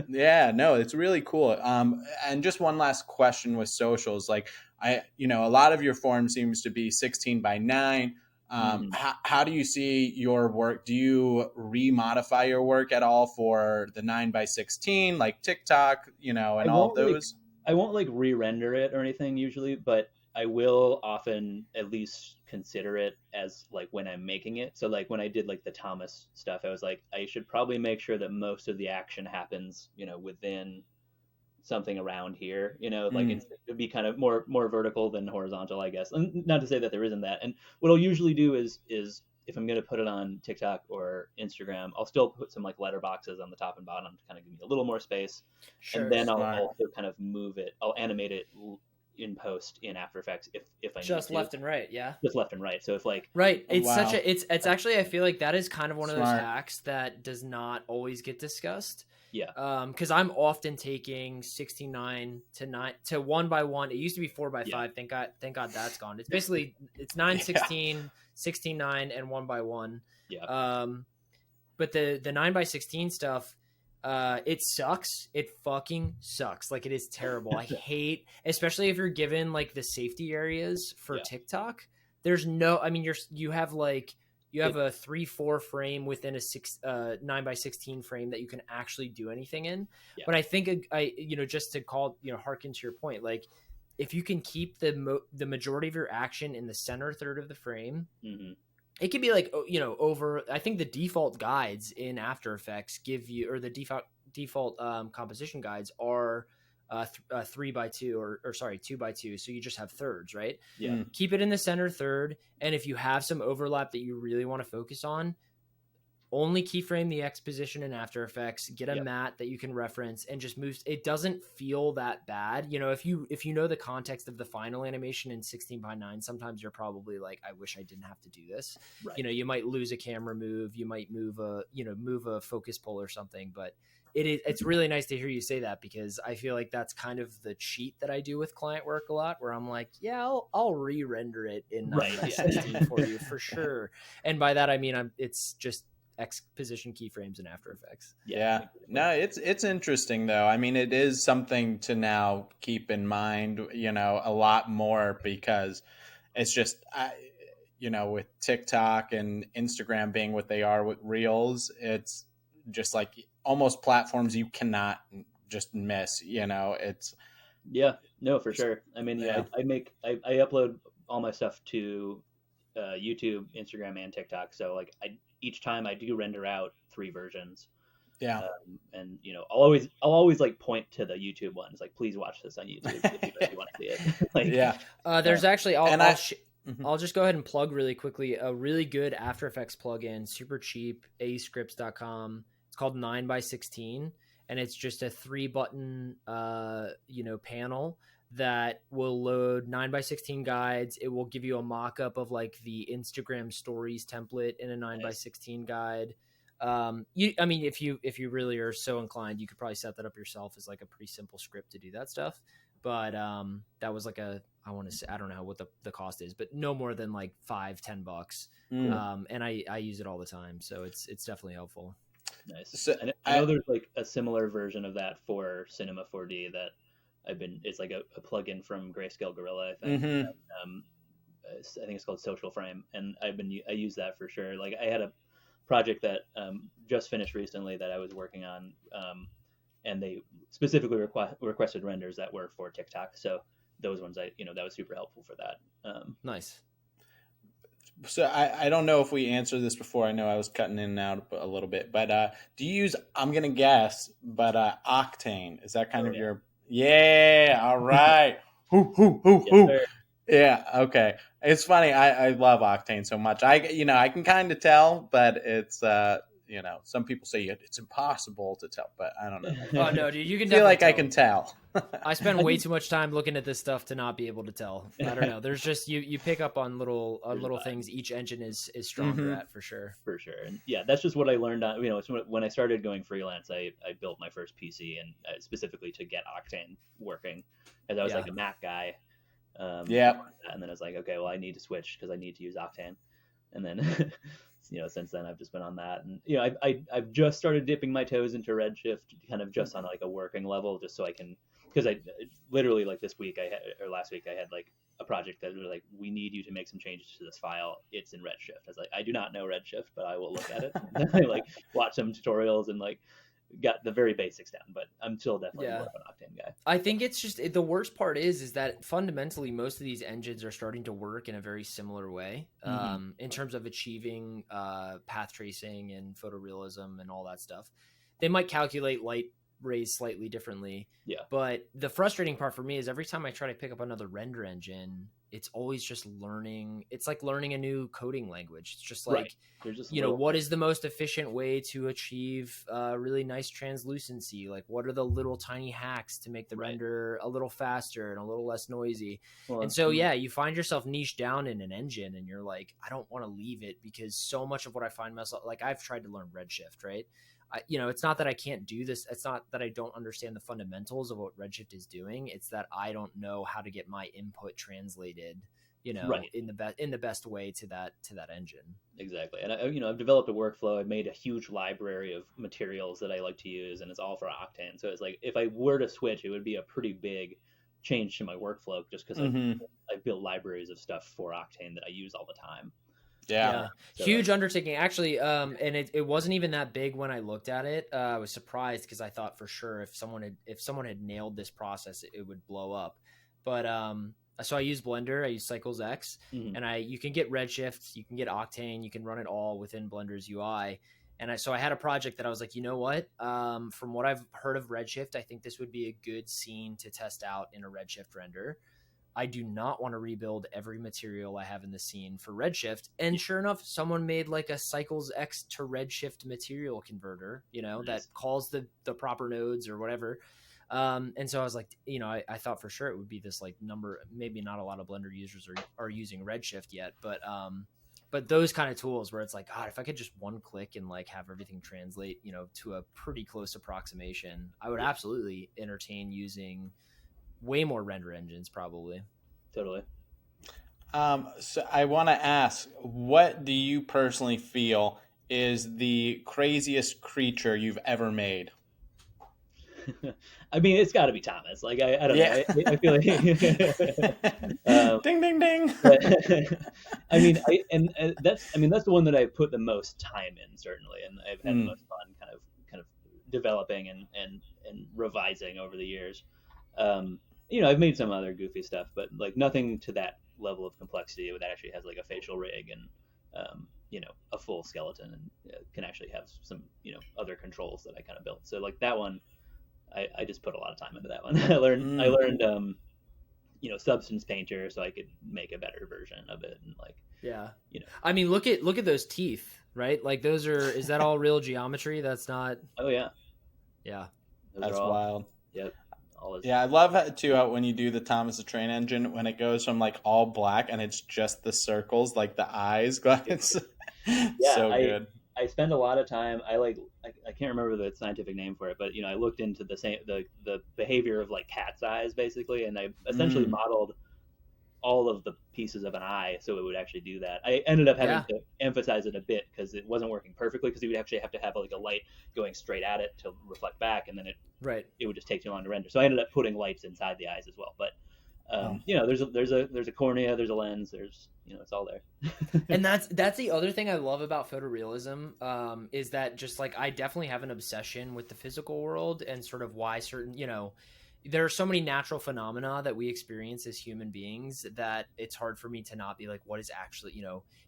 yeah, no, it's really cool. And just one last question with socials, like a lot of your form seems to be 16:9. How do you see your work? Do you remodify your work at all for the 9:16, like TikTok, and all of those? I won't like re-render it or anything usually, but I will often at least consider it as like when I'm making it. So like when I did like the Thomas stuff, I was like, I should probably make sure that most of the action happens, within something around here, like it'd be kind of more vertical than horizontal, I guess. And not to say that there isn't that. And what I'll usually do is if I'm going to put it on TikTok or Instagram, I'll still put some like letterboxes on the top and bottom to kind of give me a little more space. Sure, and then smart. I'll also kind of move it. I'll animate it in post in After Effects if I just need to. left and right. Yeah. Just left and right. So if like right, it's wow. it's actually, I feel like that is kind of one of those Smart. hacks that does not always get discussed. Yeah. Because I'm often taking 16:9 to 9 to 1:1. It used to be 4:5. Yeah. Thank God that's gone. It's basically it's 9:16, 16:9, and 1:1. Yeah. But the 9:16 stuff, it sucks. It fucking sucks. Like, it is terrible. I hate, especially if you're given like the safety areas for TikTok. There's no, I mean, you have a 3:4 frame within a 9:16 frame that you can actually do anything in. Yeah. But I think just to harken to your point, like if you can keep the majority of your action in the center third of the frame, it could be like, over, I think the default guides in After Effects give you, or the default composition guides are 3:2 or 2:2. So you just have thirds, right? Yeah. Keep it in the center third. And if you have some overlap that you really want to focus on, only keyframe the X position in After Effects, get a matte that you can reference, and just move. It doesn't feel that bad. If you know the context of the final animation in 16:9, sometimes you're probably like, I wish I didn't have to do this. Right. You might lose a camera move, you might move a focus pull or something, but it's really nice to hear you say that, because I feel like that's kind of the cheat that I do with client work a lot, where I'm like, yeah, I'll re-render it in 9:16 for you for sure. And by that I mean it's just X position keyframes in After Effects. Yeah. No, it's interesting though. I mean, it is something to now keep in mind, a lot more, because it's just, with TikTok and Instagram being what they are with Reels, it's just like almost platforms you cannot just miss, it's. Yeah, no, for sure. I mean, I upload all my stuff to YouTube, Instagram, and TikTok. So like each time I do render out 3 versions. Yeah. And I'll always like point to the YouTube ones, like, please watch this on YouTube if you want to see it. Like, yeah. There's actually, I'll just go ahead and plug really quickly a really good After Effects plugin, super cheap, ascripts.com. It's called 9:16, and it's just a 3-button panel that will load 9:16 guides. It will give you a mock-up of like the Instagram stories template in a 9:16 guide. If you really are so inclined, you could probably set that up yourself as like a pretty simple script to do that stuff. But that was like I don't know what the cost is, but no more than like $5-10. And I use it all the time, so it's definitely helpful. Nice. So, I know there's like a similar version of that for Cinema 4D that it's like a plugin from Grayscale Gorilla, I think. I think it's called Social Frame, and I use that for sure. Like, I had a project that just finished recently that I was working on, and they specifically requested renders that were for TikTok. So those ones that was super helpful for that. Nice. So I don't know if we answered this before. I know I was cutting in and out a little bit, but do you use, I'm going to guess, but Octane, is that kind of your, yeah, all right. Yes, sir. Yeah, okay. It's funny. I love Octane so much. I can kind of tell, but it's, some people say it's impossible to tell, but I don't know. Oh no, dude, you can I feel like definitely I tell. can tell. I spend way too much time looking at this stuff to not be able to tell. I don't know. There's just you pick up on little things each engine is stronger at, for sure. For sure. And yeah, that's just what I learned on, it's when I started going freelance, I built my first PC and specifically to get Octane working, as I was like a Mac guy. And then I was like, okay, well, I need to switch because I need to use Octane. And then since then I've just been on that, and I've just started dipping my toes into Redshift, kind of just on like a working level, just so I can, because I literally, like, this week last week I had like a project that was like, we need you to make some changes to this file. It's in Redshift. I was like, I do not know Redshift, but I will look at it. And I like watch some tutorials and like got the very basics down, but I'm still definitely more of an Octane guy. I think it's just the worst part is that fundamentally most of these engines are starting to work in a very similar way, in terms of achieving path tracing and photorealism and all that stuff. They might calculate light rays slightly differently, but the frustrating part for me is every time I try to pick up another render engine, it's always just learning. It's like learning a new coding language. It's just like, what is the most efficient way to achieve really nice translucency? Like, what are the little tiny hacks to make the render a little faster and a little less noisy? Well, and so, you find yourself niched down in an engine and you're like, I don't want to leave it, because so much of what I find myself, like, I've tried to learn Redshift, right? It's not that I can't do this. It's not that I don't understand the fundamentals of what Redshift is doing. It's that I don't know how to get my input translated, in the best way to that engine. Exactly. And I've developed a workflow. I've made a huge library of materials that I like to use, and it's all for Octane. So it's like, if I were to switch, it would be a pretty big change to my workflow, just because I've built libraries of stuff for Octane that I use all the time. Yeah. So, huge undertaking, actually. And it wasn't even that big when I looked at it. I was surprised because I thought for sure if someone had nailed this process, it would blow up. But so I use Blender, I use Cycles X, and you can get Redshift, you can get Octane, you can run it all within Blender's UI. And so I had a project that I was like, you know what? From what I've heard of Redshift, I think this would be a good scene to test out in a Redshift render. I do not want to rebuild every material I have in the scene for Redshift. And sure enough, someone made like a Cycles X to Redshift material converter, that calls the proper nodes or whatever. And so I was like, I thought for sure it would be this like number. Maybe not a lot of Blender users are using Redshift yet, but those kind of tools where it's like, God, if I could just one click and like have everything translate, to a pretty close approximation, I would absolutely entertain using way more render engines, probably. Totally. So I want to ask, what do you personally feel is the craziest creature you've ever made? I mean, it's got to be Thomas. Like, I don't know. I feel like ding, ding, ding. That's the one that I put the most time in, certainly, and I've had the most fun kind of developing and revising over the years. I've made some other goofy stuff, but like nothing to that level of complexity that actually has like a facial rig and a full skeleton and can actually have some other controls that I kind of built. So like that one, I just put a lot of time into that one. I learned Substance Painter so I could make a better version of it, and like I mean, look at those teeth, right? Like those is that all real geometry? That's not. Oh yeah, that's wild. Yep. Yeah, I love it too when you do the Thomas the Train Engine, when it goes from like all black and it's just the circles, like the eyes. It's so good. I spend a lot of time. I can't remember the scientific name for it, but I looked into the behavior of like cat's eyes basically, and I essentially modeled all of the pieces of an eye so it would actually do that. I ended up having to emphasize it a bit because it wasn't working perfectly, because you would actually have to have like a light going straight at it to reflect back, and then it would just take too long to render. So I ended up putting lights inside the eyes as well. But there's a cornea, there's a lens, there's it's all there. And that's the other thing I love about photorealism, is that just like I definitely have an obsession with the physical world and sort of why certain there are so many natural phenomena that we experience as human beings that it's hard for me to not be like, what is actually,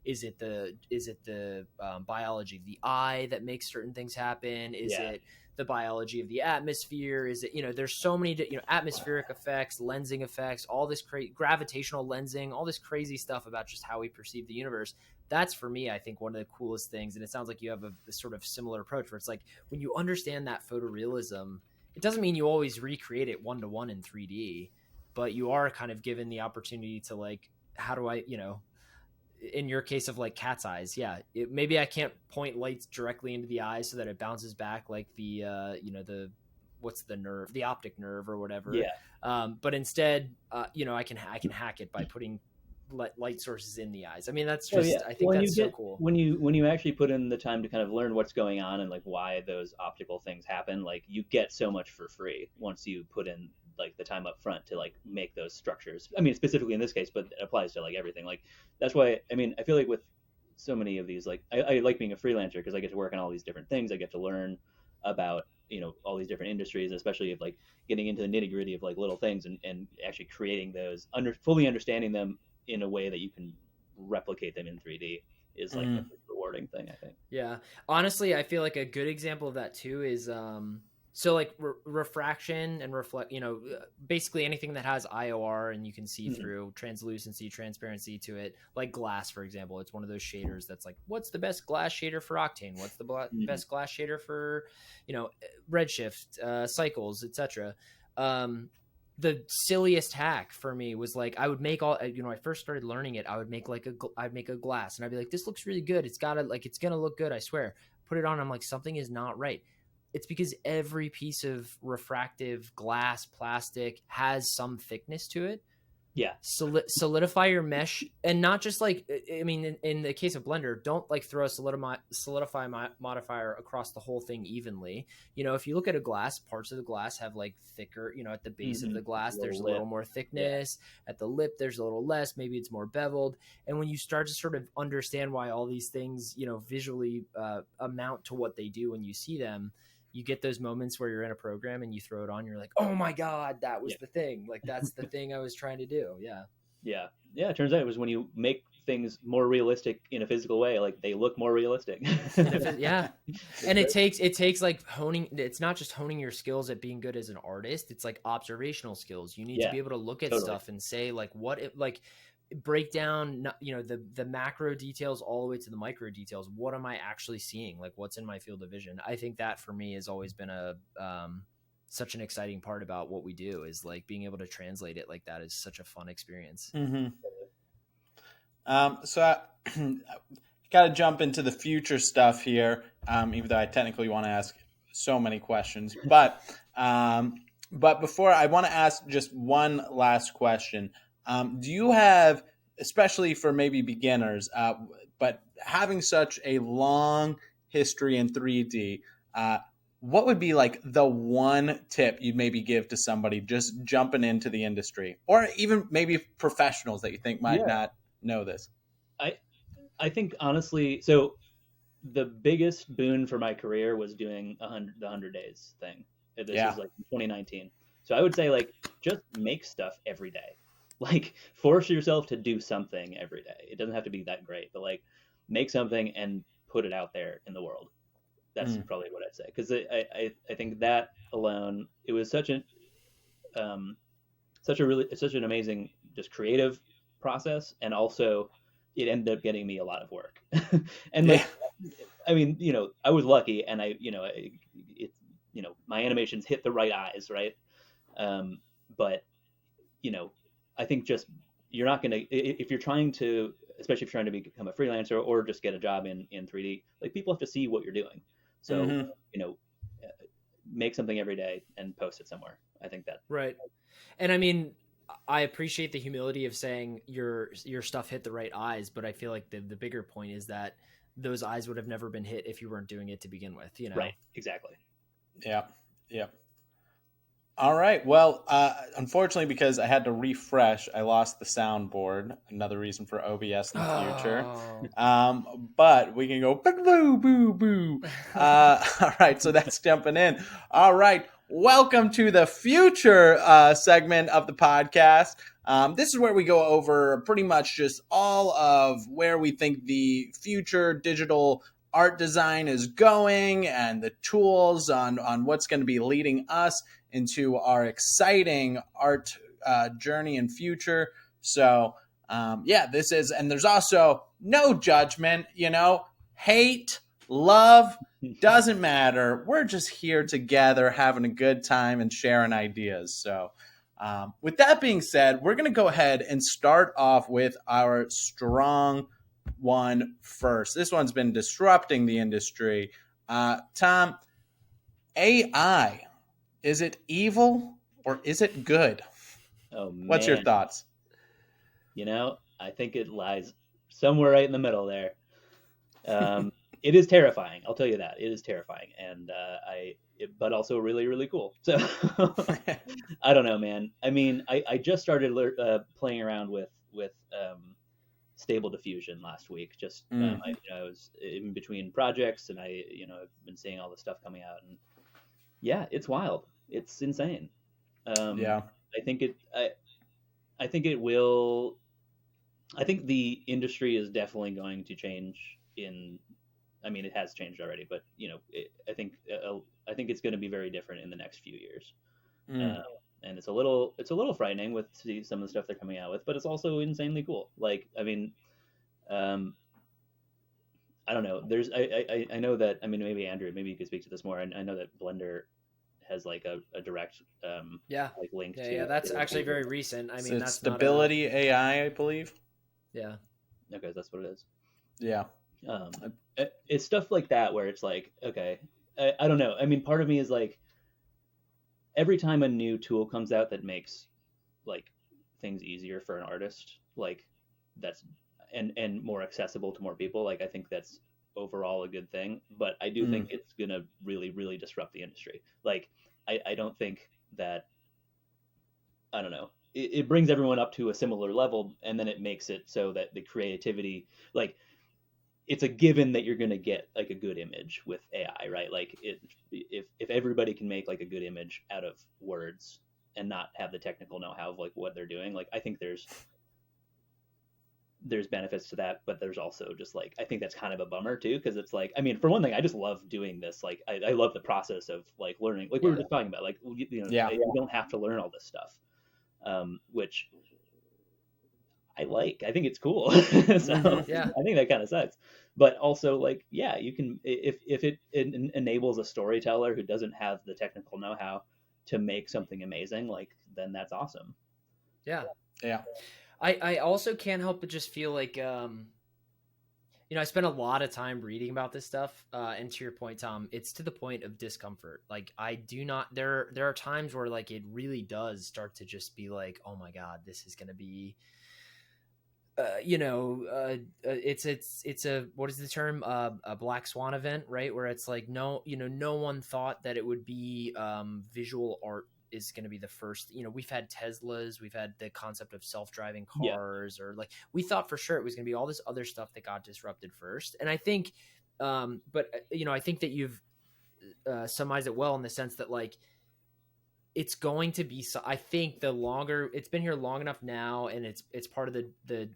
is it the biology of the eye that makes certain things happen? Is it the biology of the atmosphere? Is it, there's so many, atmospheric effects, lensing effects, all this gravitational lensing, all this crazy stuff about just how we perceive the universe. That's, for me, I think one of the coolest things. And it sounds like you have a sort of similar approach where it's like, when you understand that photorealism, it doesn't mean you always recreate it 1-to-1 in 3D, but you are kind of given the opportunity to like, how do I, in your case of like cat's eyes, maybe I can't point lights directly into the eyes so that it bounces back like the, what's the nerve, the optic nerve or whatever. But instead, I can hack it by putting light sources in the eyes. I mean, that's just, I think that's so cool. When you actually put in the time to kind of learn what's going on and like why those optical things happen, like you get so much for free once you put in like the time up front to like make those structures. I mean, specifically in this case, but it applies to like everything. Like that's why, I mean, I feel like with so many of these, like I like being a freelancer because I get to work on all these different things. I get to learn about, all these different industries, especially of like getting into the nitty gritty of like little things and actually creating those, fully understanding them in a way that you can replicate them in 3D is like a rewarding thing, I think. Yeah. Honestly, I feel like a good example of that too is, so like refraction and basically anything that has IOR and you can see through, translucency, transparency to it, like glass, for example. It's one of those shaders that's like, what's the best glass shader for Octane? What's the best glass shader for, Redshift, cycles, etc. The silliest hack for me was like, I would make I first started learning it. I would make I'd make a glass and I'd be like, this looks really good. It's going to look good. I swear. Put it on. I'm like, something is not right. It's because every piece of refractive glass, plastic has some thickness to it. Yeah. Solidify your mesh, and not just like, I mean, in the case of Blender, don't like throw a solidify modifier across the whole thing evenly. If you look at a glass, parts of the glass have like thicker, at the base of the glass, there's a little more thickness. Yeah. At the lip, there's a little less. Maybe it's more beveled. And when you start to sort of understand why all these things, visually amount to what they do when you see them, you get those moments where you're in a program and you throw it on, you're like, oh my God, that was the thing. Like, that's the thing I was trying to do. Yeah. Yeah. Yeah. It turns out it was when you make things more realistic in a physical way, like they look more realistic. Yeah. And it takes like honing. It's not just honing your skills at being good as an artist. It's like observational skills. You need to be able to look at stuff and say like, break down, the macro details all the way to the micro details. What am I actually seeing? Like, what's in my field of vision? I think that for me has always been such an exciting part about what we do, is like being able to translate it like that is such a fun experience. So I got to jump into the future stuff here, even though I technically want to ask so many questions, but before, I want to ask just one last question. Do you have, especially for maybe beginners, but having such a long history in 3D, what would be like the one tip you'd maybe give to somebody just jumping into the industry, or even maybe professionals that you think might not know this? I think honestly, so the biggest boon for my career was doing the 100 days thing. This is like 2019. So I would say like just make stuff every day. Like force yourself to do something every day. It doesn't have to be that great, but like make something and put it out there in the world. That's probably what I'd say. Cause I think that alone, it was such an amazing, just creative process. And also it ended up getting me a lot of work. And like, I mean, I was lucky and my animations hit the right eyes. Right. But I think just you're not going to, if you're trying to, especially if you're trying to become a freelancer or just get a job in 3D, like people have to see what you're doing. So, make something every day and post it somewhere. I think that. Right. And I mean, I appreciate the humility of saying your stuff hit the right eyes, but I feel like the bigger point is that those eyes would have never been hit if you weren't doing it to begin with, Right. Exactly. Yeah. Yeah. All right. Well, unfortunately, because I had to refresh, I lost the soundboard. Another reason for OBS in the future. But we can go boo, boo, boo. All right. So that's jumping in. All right. welcome to the future segment of the podcast. This is where we go over pretty much just all of where we think the future digital art design is going and the tools on what's going to be leading us into our exciting art journey and future. So, this is, and there's also no judgment, hate, love, doesn't matter. We're just here together having a good time and sharing ideas. So with that being said, we're going to go ahead and start off with our strong one first. This one's been disrupting the industry. Tom, AI, is it evil or is it good? Oh, man. What's your thoughts? I think it lies somewhere right in the middle there. It is terrifying. I'll tell you that. It is terrifying. And but also really, really cool. So I don't know, man. I mean, I just started playing around with Stable Diffusion last week. Just I was in between projects, and I've been seeing all the stuff coming out, and yeah, it's wild. It's insane. I think it will. I think the industry is definitely going to change. It has changed already, but I think it's going to be very different in the next few years. And it's a little frightening with some of the stuff they're coming out with, but it's also insanely cool. Like, I don't know. I know that, maybe Andrew, maybe you could speak to this more. I know that Blender has like a direct link to. Yeah, that's actually very recent. It's that's Stability AI, I believe. Yeah. Okay, that's what it is. Yeah. It's stuff like that where it's like, okay, I don't know. Part of me is like, every time a new tool comes out that makes like things easier for an artist, like that's and more accessible to more people, like I think that's overall a good thing. But I do think it's gonna really, really disrupt the industry. Like I don't think that, I don't know, it brings everyone up to a similar level, and then it makes it so that the creativity, like, it's a given that you're going to get like a good image with AI, right? Like if everybody can make like a good image out of words and not have the technical know-how of like what they're doing, like I think there's benefits to that, but there's also just like, I think that's kind of a bummer too, because it's like, for one thing, I just love doing this. Like I love the process of like learning, like we were just talking about, like you don't have to learn all this stuff, which I like. I think it's cool. So I think that kind of sucks. But also, like, yeah, you can, if it enables a storyteller who doesn't have the technical know-how to make something amazing, like, then that's awesome. Yeah. Yeah. I also can't help but just feel like, I spent a lot of time reading about this stuff. And to your point, Tom, it's to the point of discomfort. Like, I do not, there are times where like it really does start to just be like, oh my God, this is going to be, it's a, what is the term? A black swan event, right? Where it's like, no one thought that it would be visual art is going to be the first. We've had Teslas, we've had the concept of self-driving cars, or like we thought for sure it was going to be all this other stuff that got disrupted first. And I think, I think that you've summarized it well in the sense that like, it's going to be, I think the longer it's been here long enough now, and it's part of the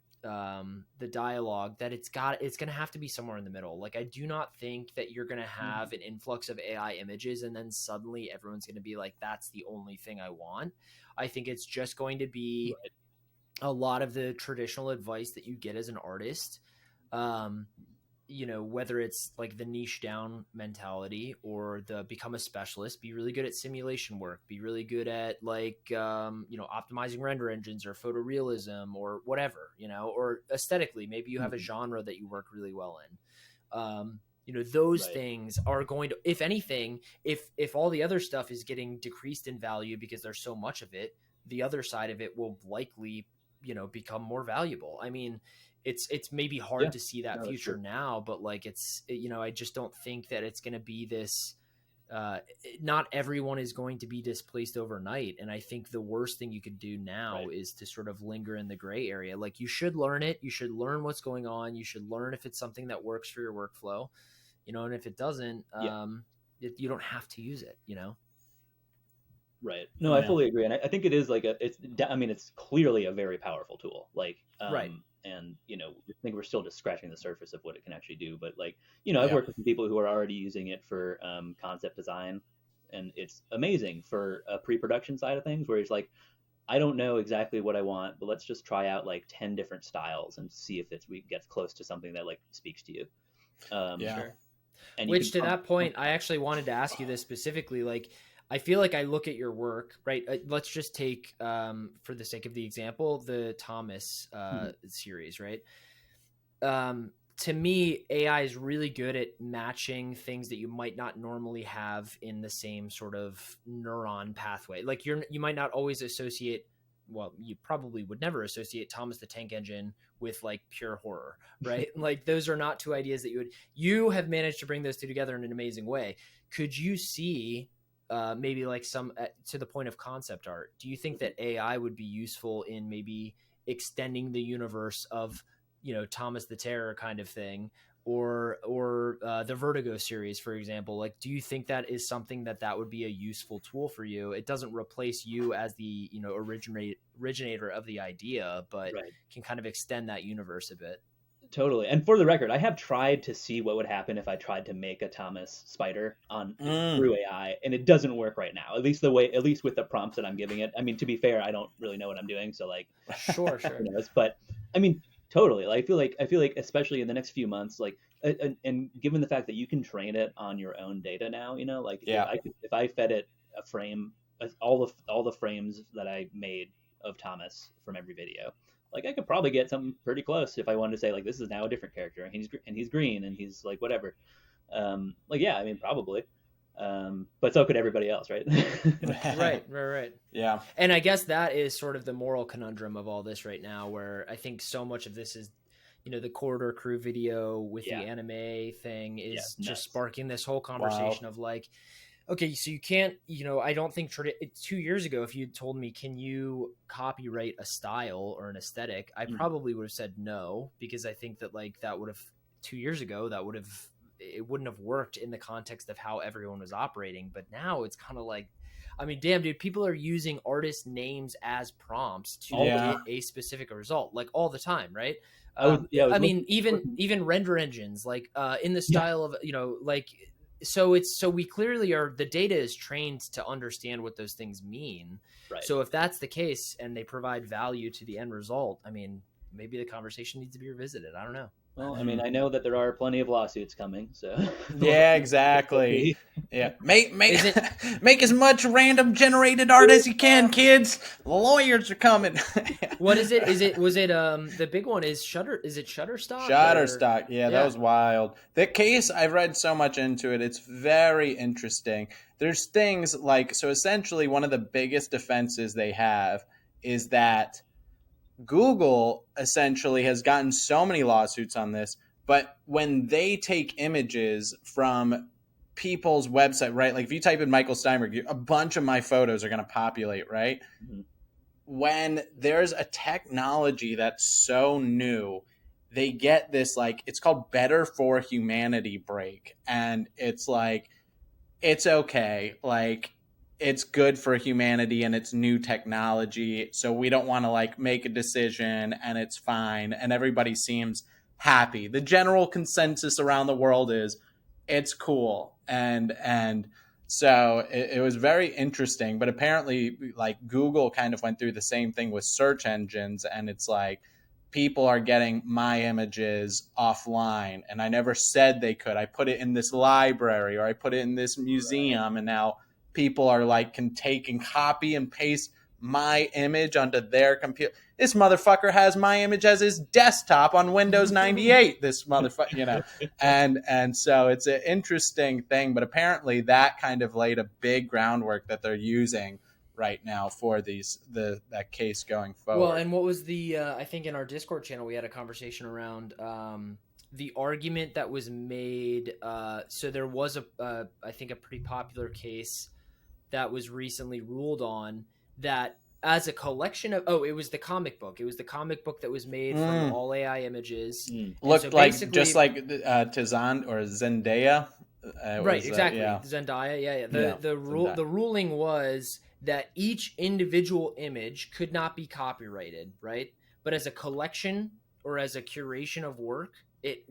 dialogue, that it's going to have to be somewhere in the middle. Like, I do not think that you're going to have an influx of AI images and then suddenly everyone's going to be like, that's the only thing I want. I think it's just going to be a lot of the traditional advice that you get as an artist. Whether it's like the niche down mentality or the become a specialist, be really good at simulation work, be really good at like, optimizing render engines or photorealism or whatever, or aesthetically, maybe you have a genre that you work really well in. Those things are going to, if anything, if all the other stuff is getting decreased in value because there's so much of it, the other side of it will likely, become more valuable. It's maybe hard to see that future now, but like I just don't think that it's going to be this, not everyone is going to be displaced overnight. And I think the worst thing you could do now is to sort of linger in the gray area. Like, you should learn it. You should learn what's going on. You should learn if it's something that works for your workflow, and if it doesn't, you don't have to use it, Right. No, I fully agree, and I think it is like it's clearly a very powerful tool. Like, Right. And I think we're still just scratching the surface of what it can actually do. But like, I've worked with some people who are already using it for concept design, and it's amazing for a pre-production side of things, where it's like, I don't know exactly what I want, but let's just try out like 10 different styles and see if we gets close to something that like speaks to you. Sure. And Which to that point, I actually wanted to ask you this specifically. Like, I feel like I look at your work, right? Let's just take, for the sake of the example, the Thomas series, right? To me, AI is really good at matching things that you might not normally have in the same sort of neuron pathway. Like you might not always associate, well, you probably would never associate Thomas the Tank Engine with like pure horror, right? Like those are not two ideas that you have managed to bring those two together in an amazing way. Could you see maybe like some to the point of concept art? Do you think that AI would be useful in maybe extending the universe of, Thomas the Terror kind of thing, or the Vertigo series, for example? Like, do you think that is something that would be a useful tool for you? It doesn't replace you as the, originator of the idea, but can kind of extend that universe a bit. Totally. And for the record, I have tried to see what would happen if I tried to make a Thomas spider through AI, and it doesn't work right now. At least with the prompts that I'm giving it. I mean, to be fair, I don't really know what I'm doing, so like, sure. Who knows? But I mean, totally. Like, I feel like especially in the next few months, like, and given the fact that you can train it on your own data now, like, if I fed it a frame, all the frames that I made of Thomas from every video, like I could probably get something pretty close if I wanted to say like, this is now a different character and he's green and he's like whatever. Like, yeah, I mean, probably. But so could everybody else, right? Right. Yeah. And I guess that is sort of the moral conundrum of all this right now, where I think so much of this is, the Corridor Crew video with the anime thing is just sparking this whole conversation of like, okay, so you can't, I don't think 2 years ago, if you told me, can you copyright a style or an aesthetic, I probably would have said no, because I think that like that would have 2 years ago, it wouldn't have worked in the context of how everyone was operating. But now it's kind of like, I mean, damn, dude, people are using artist names as prompts to get a specific result, like all the time, right? I mean, even render engines, like in the style of, like, so we clearly the data is trained to understand what those things mean. Right. So if that's the case and they provide value to the end result, I mean, maybe the conversation needs to be revisited. I don't know. Well, I mean, I know that there are plenty of lawsuits coming, so. Yeah, exactly. Yeah, make as much random generated art as you can, kids. The lawyers are coming. What is it? Was it the big one is Shutter? Is it Shutterstock? Shutterstock. Yeah, that was wild. The case, I've read so much into it. It's very interesting. There's things like, so essentially one of the biggest defenses they have is that Google essentially has gotten so many lawsuits on this, but when they take images from people's website, right? Like if you type in Michael Steinberg, a bunch of my photos are going to populate, right? Mm-hmm. When there's a technology that's so new, they get this, like, it's called Better for Humanity break. And it's like, it's okay. Like, it's good for humanity and it's new technology. So we don't want to like make a decision and it's fine. And everybody seems happy. The general consensus around the world is it's cool. And so it was very interesting, but apparently like Google kind of went through the same thing with search engines. And it's like, people are getting my images offline and I never said they could. I put it in this library or I put it in this museum, and now people are like, can take and copy and paste my image onto their computer. This motherfucker has my image as his desktop on Windows 98. This motherfucker, and so it's an interesting thing. But apparently that kind of laid a big groundwork that they're using right now for that case going forward. Well, and what was the? I think in our Discord channel we had a conversation around the argument that was made. So there was I think a pretty popular case that was recently ruled on that as a collection of, it was the comic book. It was the comic book that was made from all AI images. Looked so like just like Tizan or Zendaya. Right, exactly. Zendaya, yeah. The ruling was that each individual image could not be copyrighted, right? But as a collection or as a curation of work, it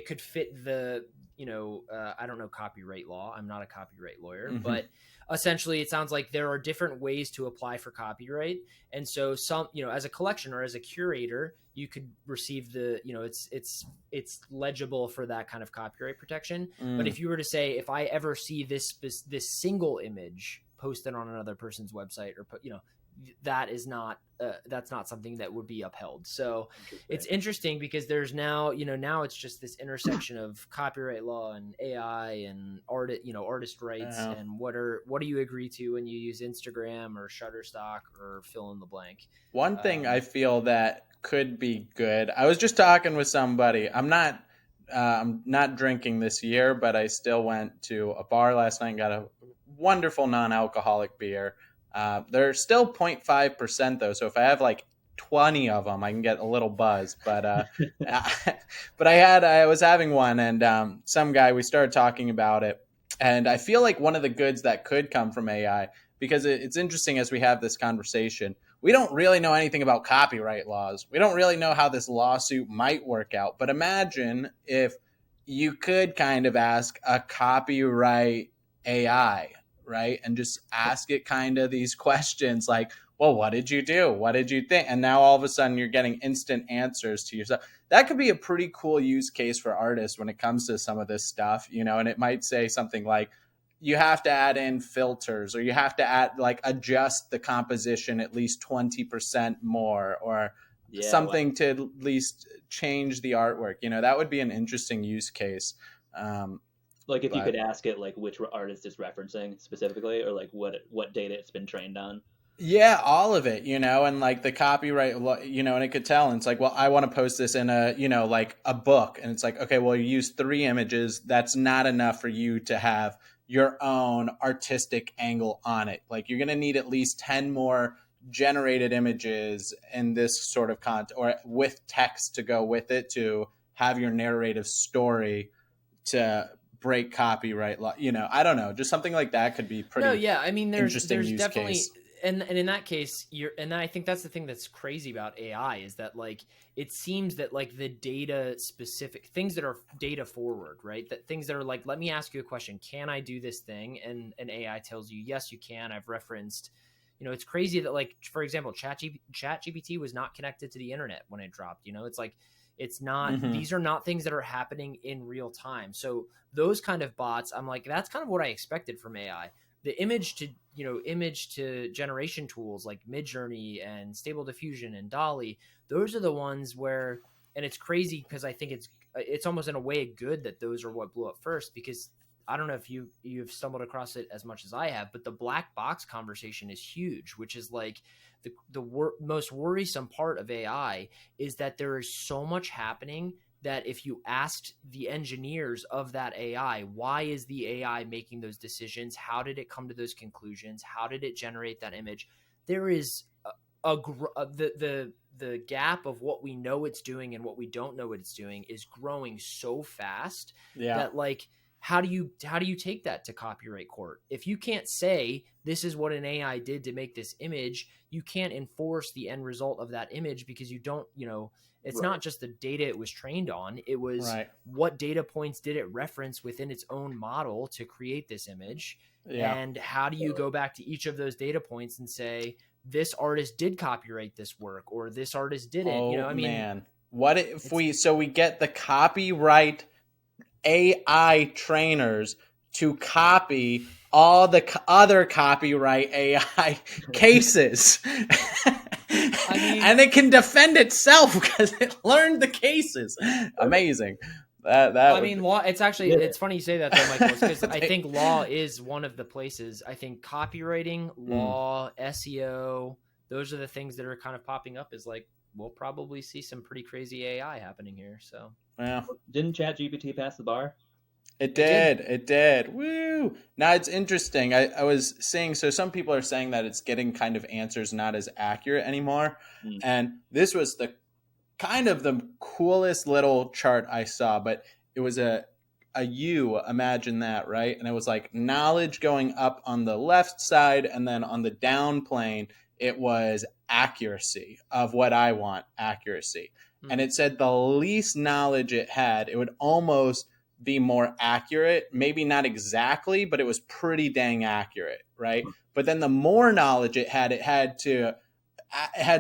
could fit the, I don't know copyright law. I'm not a copyright lawyer, but essentially it sounds like there are different ways to apply for copyright. And so some, as a collection or as a curator, you could receive the, it's legible for that kind of copyright protection. But if you were to say, if I ever see this single image posted on another person's website or that's not something that would be upheld. So it's interesting because there's now it's just this intersection of copyright law and AI and artist rights. And what do you agree to when you use Instagram or Shutterstock or fill in the blank? One thing I feel that could be good. I was just talking with somebody. I'm not drinking this year, but I still went to a bar last night and got a wonderful non-alcoholic beer. They're still 0.5% though. So if I have like 20 of them, I can get a little buzz, but I was having one and, some guy, we started talking about it, and I feel like one of the goods that could come from AI, because it's interesting as we have this conversation, we don't really know anything about copyright laws. We don't really know how this lawsuit might work out, but imagine if you could kind of ask a copyright AI, right? And just ask it kind of these questions like, well, what did you do? What did you think? And now all of a sudden you're getting instant answers to yourself. That could be a pretty cool use case for artists when it comes to some of this stuff, and it might say something like, you have to add in filters, or you have to adjust the composition at least 20% more, or something to at least change the artwork. That would be an interesting use case. Like if you could ask it like which artist it's referencing specifically, or like what data it's been trained on. Yeah, all of it, and like the copyright, and it could tell, and it's like, well, I want to post this in a, like a book. And it's like, okay, well, you use 3 images. That's not enough for you to have your own artistic angle on it. Like you're going to need at least 10 more generated images in this sort of content, or with text to go with it, to have your narrative story to break copyright law. I don't know, just something like that could be pretty. No, yeah, I mean, there's definitely case. And in that case, I think that's the thing that's crazy about AI is that like it seems that like the data specific things that are data forward, right? That things that are like, let me ask you a question, can I do this thing? And an AI tells you, yes, you can. I've referenced, it's crazy that like, for example, ChatGPT was not connected to the internet when it dropped. It's like, it's not, these are not things that are happening in real time. So those kind of bots, I'm like, that's kind of what I expected from AI. The image to generation tools like Midjourney and Stable Diffusion and Dolly, those are the ones where, and it's crazy because I think it's almost in a way good that those are what blew up first, because I don't know if you've stumbled across it as much as I have, but the black box conversation is huge, which is like the most worrisome part of AI is that there is so much happening that if you asked the engineers of that AI, why is the AI making those decisions? How did it come to those conclusions? How did it generate that image? There is the gap of what we know it's doing and what we don't know what it's doing is growing so fast that like, how do you take that to copyright court? If you can't say this is what an AI did to make this image, you can't enforce the end result of that image because you don't, it's not just the data it was trained on. It was what data points did it reference within its own model to create this image? Yeah. And how do you go back to each of those data points and say, this artist did copyright this work or this artist didn't? Oh, man. What if we get the copyright AI trainers to copy all the other copyright AI cases? And it can defend itself because it learned the cases. Amazing. Law. It's actually it's funny you say that though, Michael, because I think law is one of the places. I think copywriting, law, SEO, those are the things that are kind of popping up. Is like we'll probably see some pretty crazy AI happening here. So yeah, didn't ChatGPT pass the bar? It did. Woo! Now it's interesting. I was saying, so some people are saying that it's getting kind of answers not as accurate anymore. And this was the kind of the coolest little chart I saw, but it was a a U, imagine that, right? And it was like knowledge going up on the left side, and then on the down plane, it was accuracy of what I want, accuracy. And it said the least knowledge it had, it would almost be more accurate. Maybe not exactly, but it was pretty dang accurate, right? But then the more knowledge it had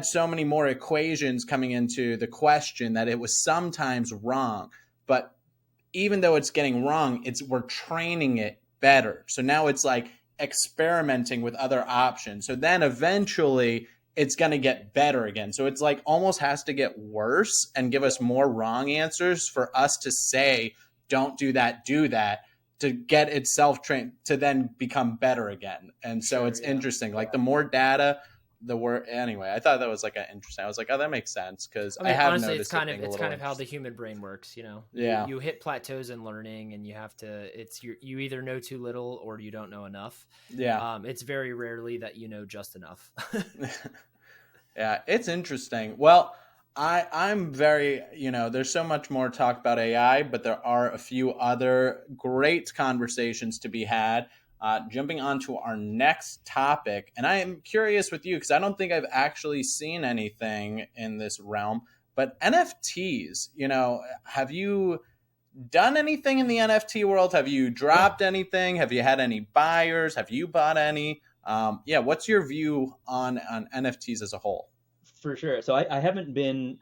so many more equations coming into the question that it was sometimes wrong. But even though it's getting wrong, we're training it better. So now it's like experimenting with other options. So then eventually it's going to get better again. So it's like almost has to get worse and give us more wrong answers for us to say, don't do that, do that, to get itself trained to then become better again. And so it's interesting. Like the more data, the worse. Anyway, I thought that was like interesting. I was like, oh, that makes sense, because I have honestly, noticed it's kind of how the human brain works. You know, Yeah. you hit plateaus in learning, and you have to. It's you either know too little or you don't know enough. Yeah. It's very rarely that you know just enough. Yeah, it's interesting. Well, I'm very, there's so much more talk about AI, but there are a few other great conversations to be had. Jumping on to our next topic, and I am curious with you because I don't think I've actually seen anything in this realm, but NFTs, have you done anything in the NFT world? Have you dropped anything? Have you had any buyers? Have you bought any? What's your view on NFTs as a whole? For sure. So I haven't been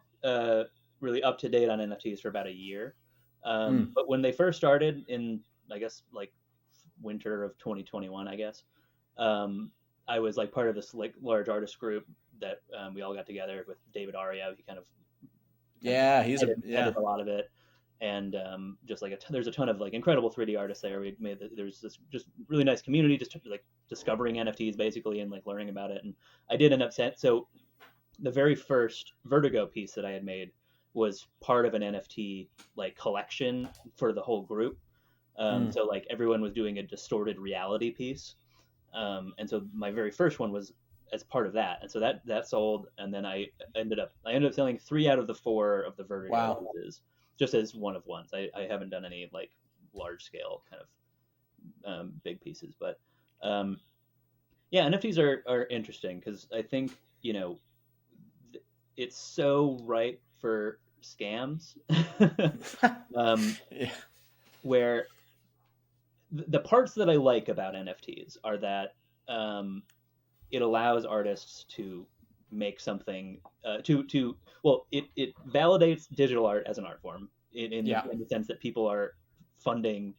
really up to date on NFTs for about a year. But when they first started in, I guess, like winter of 2021, I guess, I was like part of this like large artist group that we all got together with David Aria. He kind of headed a lot of it. And just like there's a ton of like incredible 3D artists there. There's this just really nice community, just like discovering NFTs basically and like learning about it. And I did end up so the very first Vertigo piece that I had made was part of an NFT like collection for the whole group. So like everyone was doing a distorted reality piece. And so my very first one was as part of that. And so that sold. And then I ended up selling 3 out of the 4 of the Vertigo pieces, just as one of ones. I haven't done any like large scale kind of big pieces, but NFTs are interesting because I think, it's so ripe for scams. Where the parts that I like about NFTs are that it allows artists to make something it validates digital art as an art form in the sense that people are funding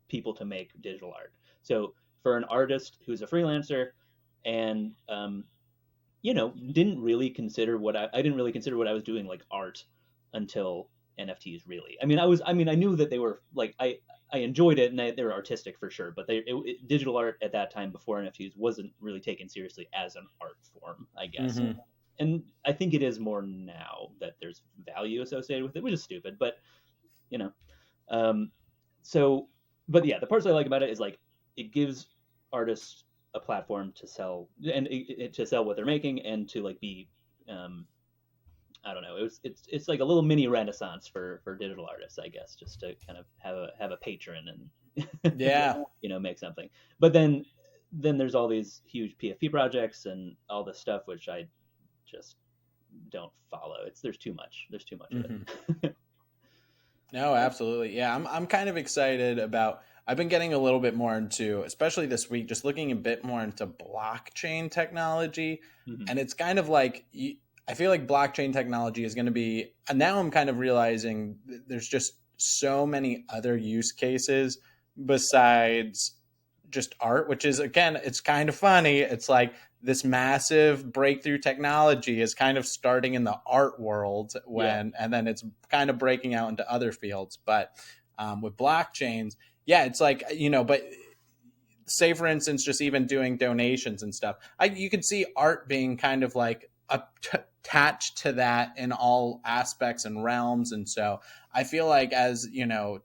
people to make digital art. So for an artist who's a freelancer and didn't really consider I didn't really consider what I was doing like art until NFTs really. I knew that they were like I enjoyed it and they were artistic for sure, but digital art at that time before NFTs wasn't really taken seriously as an art form, I guess. Mm-hmm. And I think it is more now that there's value associated with it, which is stupid, but the parts I like about it is like it gives artists a platform to sell and to sell what they're making and to like be I don't know. It's like a little mini renaissance for digital artists, I guess, just to kind of have a patron and make something. But then there's all these huge PFP projects and all this stuff which I just don't follow. There's too much of it. No, absolutely. Yeah, I'm kind of excited about. I've been getting a little bit more into, especially this week, just looking a bit more into blockchain technology, and it's kind of like. I feel like blockchain technology is going to be, and now I'm kind of realizing there's just so many other use cases besides just art, which is, again, it's kind of funny. It's like this massive breakthrough technology is kind of starting in the art world and then it's kind of breaking out into other fields. But with blockchains, it's like, but say for instance, just even doing donations and stuff, you could see art being kind of like attached to that in all aspects and realms. And so I feel like as,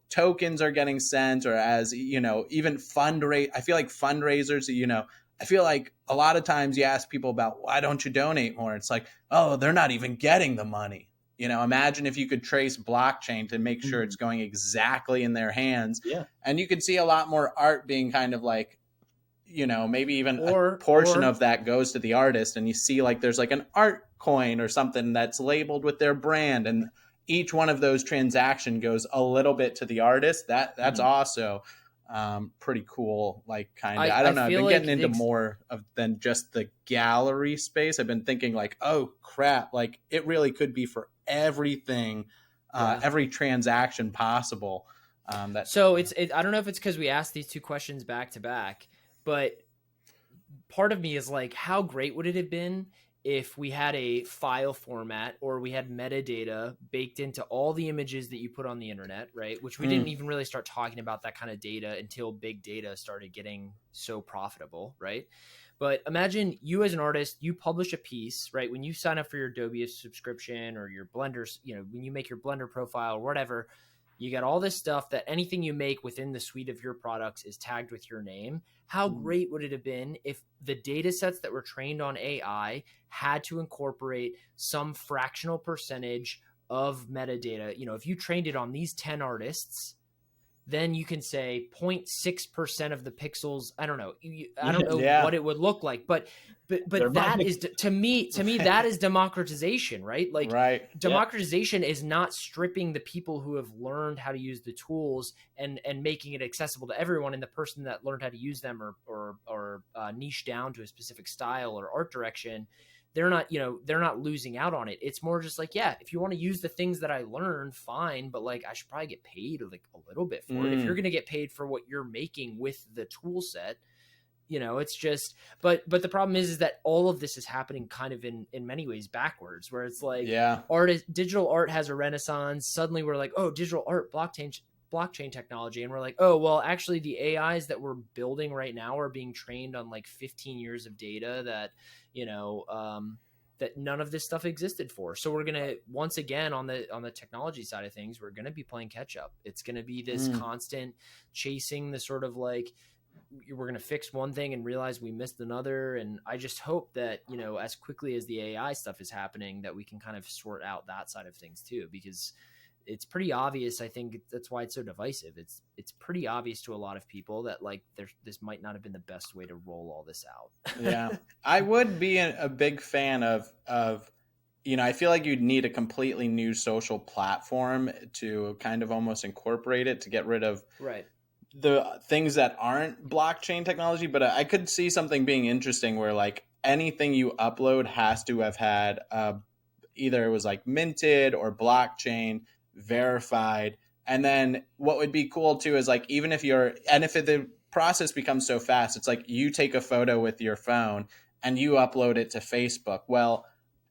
tokens are getting sent or as, even I feel like fundraisers, I feel like a lot of times you ask people about why don't you donate more? It's like, oh, they're not even getting the money. You know, imagine if you could trace blockchain to make sure it's going exactly in their hands. Yeah. And you could see a lot more art being kind of like, you know, maybe even a portion of that goes to the artist, and you see like there's like an art coin or something that's labeled with their brand, and each one of those transaction goes a little bit to the artist. That's also pretty cool. Like kind of, I don't know. I've been getting into more of than just the gallery space. I've been thinking like, oh crap, like it really could be for everything, every transaction possible. So I don't know if it's because we asked these two questions back to back, but part of me is like, how great would it have been if we had a file format or we had metadata baked into all the images that you put on the internet, right? Which we didn't even really start talking about that kind of data until big data started getting so profitable, right? But imagine you as an artist, you publish a piece, right? When you sign up for your Adobe subscription or your Blender, you know, when you make your Blender profile or whatever, you got all this stuff that anything you make within the suite of your products is tagged with your name. How great would it have been if the data sets that were trained on AI had to incorporate some fractional percentage of metadata? You know, if you trained it on these 10 artists, then you can say 0.6% of the pixels. I don't know. I don't know what it would look like, but that is to me that is democratization, right? Like democratization is not stripping the people who have learned how to use the tools and making it accessible to everyone. And the person that learned how to use them or niche down to a specific style or art direction, they're not losing out on it. It's more just like, yeah, if you want to use the things that I learned, fine, but like I should probably get paid like a little bit for it. If you're going to get paid for what you're making with the tool set, you know, it's just, but the problem is that all of this is happening kind of in many ways backwards, where it's like digital art has a renaissance. Suddenly we're like, oh, digital art, blockchain technology. And we're like, oh, well, actually the AIs that we're building right now are being trained on like 15 years of data that, you know, that none of this stuff existed for. So we're going to, once again, on the technology side of things, we're going to be playing catch up. It's going to be this constant chasing the sort of like, we're going to fix one thing and realize we missed another. And I just hope that, you know, as quickly as the AI stuff is happening, that we can kind of sort out that side of things too, because it's pretty obvious. I think that's why it's so divisive. It's pretty obvious to a lot of people that like this might not have been the best way to roll all this out. Yeah, I would be a big fan of, you know, I feel like you'd need a completely new social platform to kind of almost incorporate it to get rid of the things that aren't blockchain technology. But I could see something being interesting where like anything you upload has to have had either it was like minted or blockchain verified. And then what would be cool too is like, even if the process becomes so fast, it's like you take a photo with your phone and you upload it to Facebook. Well,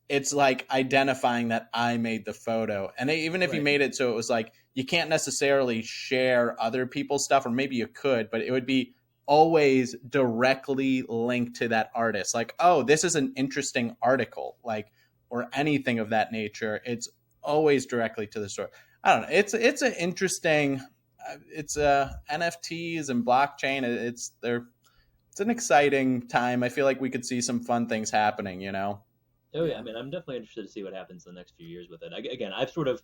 it's like identifying that I made the photo. And even if you made it so it was like, you can't necessarily share other people's stuff, or maybe you could, but it would be always directly linked to that artist. Like, oh, this is an interesting article, like, or anything of that nature. It's always directly to the store. I don't know. It's an interesting, it's NFTs and blockchain. It's an exciting time. I feel like we could see some fun things happening, you know? Oh yeah. I mean, I'm definitely interested to see what happens in the next few years with it. Again, I've sort of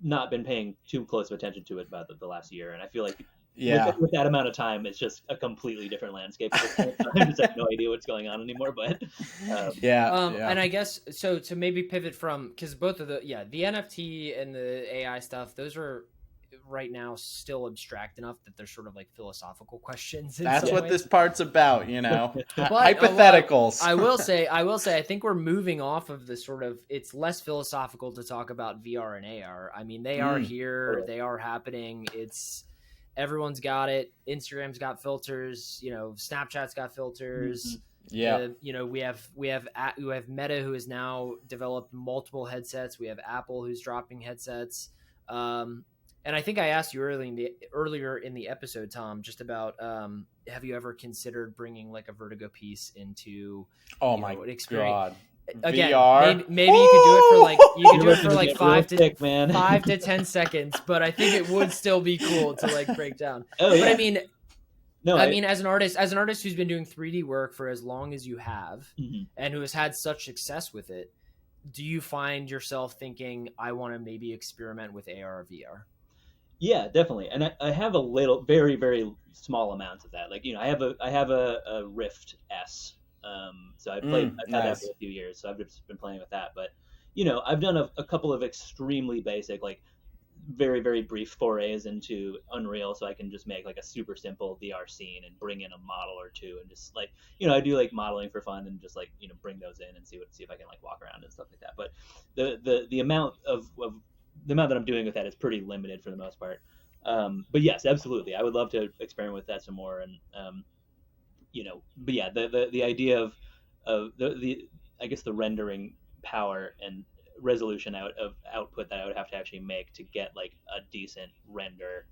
not been paying too close of attention to it about the last year. And I feel like with that amount of time, it's just a completely different landscape. I just have no idea what's going on anymore, but and I guess, so to maybe pivot from, because both of the NFT and the AI stuff, those are right now still abstract enough that they're sort of like philosophical questions. That's what this part's about, you know. Hypotheticals. I will say, I think we're moving off of the sort of, it's less philosophical to talk about VR and AR. I mean, they are here, they are happening. Everyone's got it. Instagram's got filters, you know, Snapchat's got filters. Yeah. You know, we have Meta, who has now developed multiple headsets. We have Apple, who's dropping headsets. And I think I asked you earlier in the episode, Tom, just about have you ever considered bringing like a Vertigo piece into an experience? God. Again, VR. maybe you could do it for like 5 to 10 seconds, but I think it would still be cool to like break down. But I mean, as an artist who's been doing 3D work for as long as you have, and who has had such success with it, do you find yourself thinking, I want to maybe experiment with AR or VR? Yeah, definitely. And I have a little, very, very small amounts of that. Like, I have a Rift S. So I've had that for Nice. a few years. So I've just been playing with that. But, I've done a couple of extremely basic, like very, very brief forays into Unreal, so I can just make like a super simple VR scene and bring in a model or two, and just like, I do like modeling for fun, and just like, bring those in and see if I can like walk around and stuff like that. But the amount of the amount that I'm doing with that is pretty limited for the most part. But yes, absolutely, I would love to experiment with that some more. And but yeah, the idea of the I guess the rendering power and resolution output that I would have to actually make to get like a decent render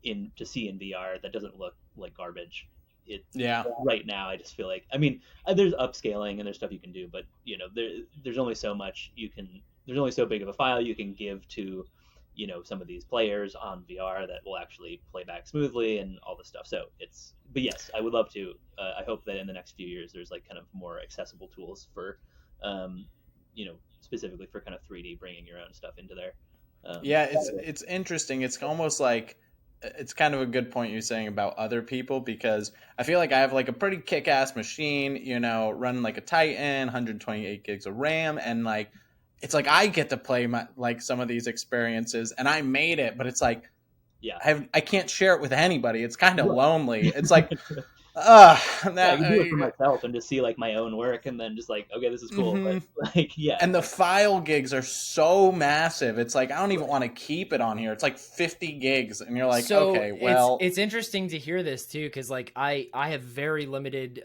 to see in VR that doesn't look like garbage. It Yeah. Right now, I just feel like, I mean, there's upscaling and there's stuff you can do, but there's only so much you can. There's only so big of a file you can give to some of these players on VR that will actually play back smoothly and all this stuff. So but yes, I would love to. I hope that in the next few years there's like kind of more accessible tools for, specifically for kind of 3D, bringing your own stuff into there. Yeah, it's interesting. It's almost like it's kind of a good point you're saying about other people, because I feel like I have like a pretty kick-ass machine, running like a Titan, 128 gigs of RAM, and like it's like I get to play like some of these experiences, and I made it, but it's like Yeah. I can't share it with anybody. It's kind of Right. lonely. It's like Yeah, I can do it for myself and just see like my own work, and then just like, okay, this is cool. Mhm. But like, yeah. And the file gigs are so massive. It's like I don't even want to keep it on here. It's like 50 gigs, and you're like, So okay, well, it's interesting to hear this too, because like I have very limited